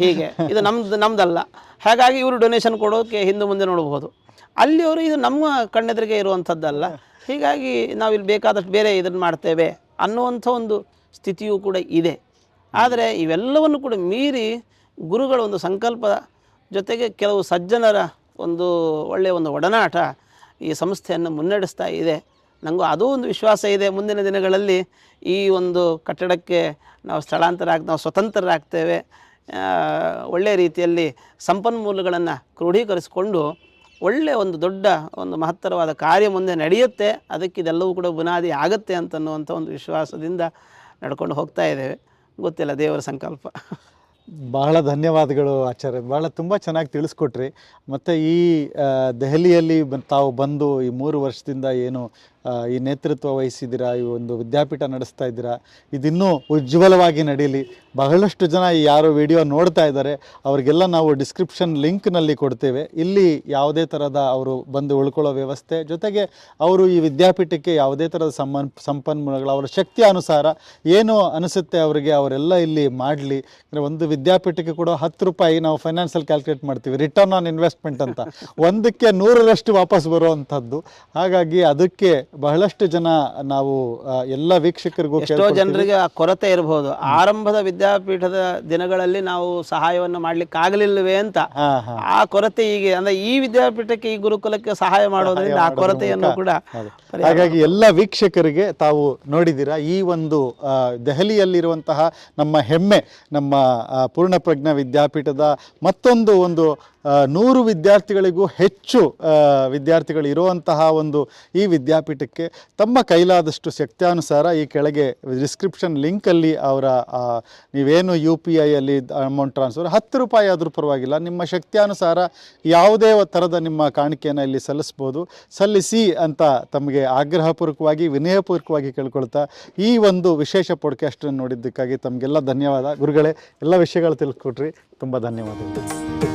ಹೀಗೆ ಇದು ನಮ್ದಲ್ಲ. ಹಾಗಾಗಿ ಇವರು ಡೊನೇಷನ್ ಕೊಡೋಕೆ ಹಿಂದೆ ಮುಂದೆ ನೋಡಬಹುದು. ಅಲ್ಲಿಯವರು ಇದು ನಮ್ಮ ಕಣ್ಣೆದುರಿಗೆ ಇರುವಂಥದ್ದಲ್ಲ, ಹೀಗಾಗಿ ನಾವಿಲ್ಲಿ ಬೇಕಾದಷ್ಟು ಬೇರೆ ಇದನ್ನು ಮಾಡ್ತೇವೆ ಅನ್ನುವಂಥ ಒಂದು ಸ್ಥಿತಿಯೂ ಕೂಡ ಇದೆ. ಆದರೆ ಇವೆಲ್ಲವನ್ನು ಕೂಡ ಮೀರಿ ಗುರುಗಳ ಒಂದು ಸಂಕಲ್ಪ ಜೊತೆಗೆ ಕೆಲವು ಸಜ್ಜನರ ಒಂದು ಒಳ್ಳೆಯ ಒಂದು ಒಡನಾಟ ಈ ಸಂಸ್ಥೆಯನ್ನು ಮುನ್ನಡೆಸ್ತಾ ಇದೆ. ನನಗೂ ಅದೂ ಒಂದು ವಿಶ್ವಾಸ ಇದೆ, ಮುಂದಿನ ದಿನಗಳಲ್ಲಿ ಈ ಒಂದು ಕಟ್ಟಡಕ್ಕೆ ನಾವು ನಾವು ಸ್ವತಂತ್ರರಾಗ್ತೇವೆ. ಒಳ್ಳೆಯ ರೀತಿಯಲ್ಲಿ ಸಂಪನ್ಮೂಲಗಳನ್ನು ಕ್ರೋಢೀಕರಿಸಿಕೊಂಡು ಒಳ್ಳೆಯ ಒಂದು ದೊಡ್ಡ ಒಂದು ಮಹತ್ತರವಾದ ಕಾರ್ಯ ಮುಂದೆ ನಡೆಯುತ್ತೆ. ಅದಕ್ಕೆ ಇದೆಲ್ಲವೂ ಕೂಡ ಬುನಾದಿ ಆಗುತ್ತೆ ಅಂತನ್ನುವಂಥ ಒಂದು ವಿಶ್ವಾಸದಿಂದ ನಡ್ಕೊಂಡು ಹೋಗ್ತಾ ಇದ್ದೇವೆ. ಗೊತ್ತಿಲ್ಲ, ದೇವರ ಸಂಕಲ್ಪ. ಬಹಳ ಧನ್ಯವಾದಗಳು ಆಚಾರ್ಯ, ಭಾಳ ತುಂಬ ಚೆನ್ನಾಗಿ ತಿಳಿಸ್ಕೊಟ್ರಿ. ಮತ್ತು ಈ ದೆಹಲಿಯಲ್ಲಿ ತಾವು ಬಂದು ಈ 3 ವರ್ಷದಿಂದ ಏನು ಈ ನೇತೃತ್ವ ವಹಿಸಿದ್ದೀರಾ, ಈ ಒಂದು ವಿದ್ಯಾಪೀಠ ನಡೆಸ್ತಾ ಇದ್ದೀರಾ, ಇದಿನ್ನೂ ಉಜ್ವಲವಾಗಿ ನಡೀಲಿ. ಬಹಳಷ್ಟು ಜನ ಯಾರು ವಿಡಿಯೋ ನೋಡ್ತಾ ಇದ್ದಾರೆ ಅವರಿಗೆಲ್ಲ ನಾವು ಡಿಸ್ಕ್ರಿಪ್ಷನ್ ಲಿಂಕ್ನಲ್ಲಿ ಕೊಡ್ತೇವೆ. ಇಲ್ಲಿ ಯಾವುದೇ ಥರದ ಅವರು ಬಂದು ಉಳ್ಕೊಳ್ಳೋ ವ್ಯವಸ್ಥೆ, ಜೊತೆಗೆ ಅವರು ಈ ವಿದ್ಯಾಪೀಠಕ್ಕೆ ಯಾವುದೇ ಥರದ ಸಂಪನ್ಮೂಲಗಳು ಅವರ ಶಕ್ತಿ ಅನುಸಾರ ಏನು ಅನಿಸುತ್ತೆ ಅವರಿಗೆ ಅವರೆಲ್ಲ ಇಲ್ಲಿ ಮಾಡಲಿ. ಒಂದು ವಿದ್ಯಾಪೀಠಕ್ಕೆ ಕೂಡ 10 ರೂಪಾಯಿ ನಾವು ಫೈನಾನ್ಸಲ್ಲಿ ಕ್ಯಾಲ್ಕುಲೇಟ್ ಮಾಡ್ತೀವಿ, ರಿಟರ್ನ್ ಆನ್ ಇನ್ವೆಸ್ಟ್ಮೆಂಟ್ ಅಂತ, 1ಕ್ಕೆ 100ರಷ್ಟು ವಾಪಸ್ ಬರುವಂಥದ್ದು. ಹಾಗಾಗಿ ಅದಕ್ಕೆ ಬಹಳಷ್ಟು ಜನ ನಾವು ಎಲ್ಲ ವೀಕ್ಷಕರಿಗೂ ಎಷ್ಟೋ ಜನರಿಗೆ ಆ ಕೊರತೆ ಇರಬಹುದು. ಆರಂಭದ ವಿದ್ಯಾಪೀಠದ ದಿನಗಳಲ್ಲಿ ನಾವು ಸಹಾಯವನ್ನು ಮಾಡ್ಲಿಕ್ಕೆ ಆಗಲಿಲ್ಲವೇ ಅಂತ ಆ ಕೊರತೆ ಈಗ ಅಂದ್ರೆ ಈ ವಿದ್ಯಾಪೀಠಕ್ಕೆ ಈ ಗುರುಕುಲಕ್ಕೆ ಸಹಾಯ ಮಾಡೋದ್ರಿಂದ ಆ ಕೊರತೆಯನ್ನು ಕೂಡ. ಹಾಗಾಗಿ ಎಲ್ಲ ವೀಕ್ಷಕರಿಗೆ ತಾವು ನೋಡಿದ್ದೀರಾ ಈ ಒಂದು ದೆಹಲಿಯಲ್ಲಿರುವಂತಹ ನಮ್ಮ ಹೆಮ್ಮೆ, ನಮ್ಮ ಪೂರ್ಣಪ್ರಜ್ಞ ವಿದ್ಯಾಪೀಠದ ಮತ್ತೊಂದು 100 ವಿದ್ಯಾರ್ಥಿಗಳಿಗೂ ಹೆಚ್ಚು ವಿದ್ಯಾರ್ಥಿಗಳು ಇರುವಂತಹ ಈ ವಿದ್ಯಾಪೀಠಕ್ಕೆ ತಮ್ಮ ಕೈಲಾದಷ್ಟು ಶಕ್ತ್ಯಾನುಸಾರ ಈ ಕೆಳಗೆ ಡಿಸ್ಕ್ರಿಪ್ಷನ್ ಲಿಂಕಲ್ಲಿ ಅವರ ನೀವೇನು UPI ಅಲ್ಲಿ ಅಮೌಂಟ್ ಟ್ರಾನ್ಸ್ಫರ್ 10 ರೂಪಾಯಿ ಆದರೂ ಪರವಾಗಿಲ್ಲ, ನಿಮ್ಮ ಶಕ್ತ್ಯಾನುಸಾರ ಯಾವುದೇ ಥರದ ನಿಮ್ಮ ಕಾಣಿಕೆಯನ್ನು ಇಲ್ಲಿ ಸಲ್ಲಿಸಿ ಅಂತ ತಮಗೆ ಆಗ್ರಹಪೂರ್ವಕವಾಗಿ ವಿನಯಪೂರ್ವಕವಾಗಿ ಕೇಳ್ಕೊಳ್ತಾ ಈ ಒಂದು ವಿಶೇಷ ಪಾಡ್ಕಾಸ್ಟನ್ನು ನೋಡಿದ್ದಕ್ಕಾಗಿ ತಮಗೆಲ್ಲ ಧನ್ಯವಾದ. ಗುರುಗಳೇ, ಎಲ್ಲ ವಿಷಯಗಳು ತಿಳ್ಕೊಟ್ರಿ, ತುಂಬ ಧನ್ಯವಾದಗಳು.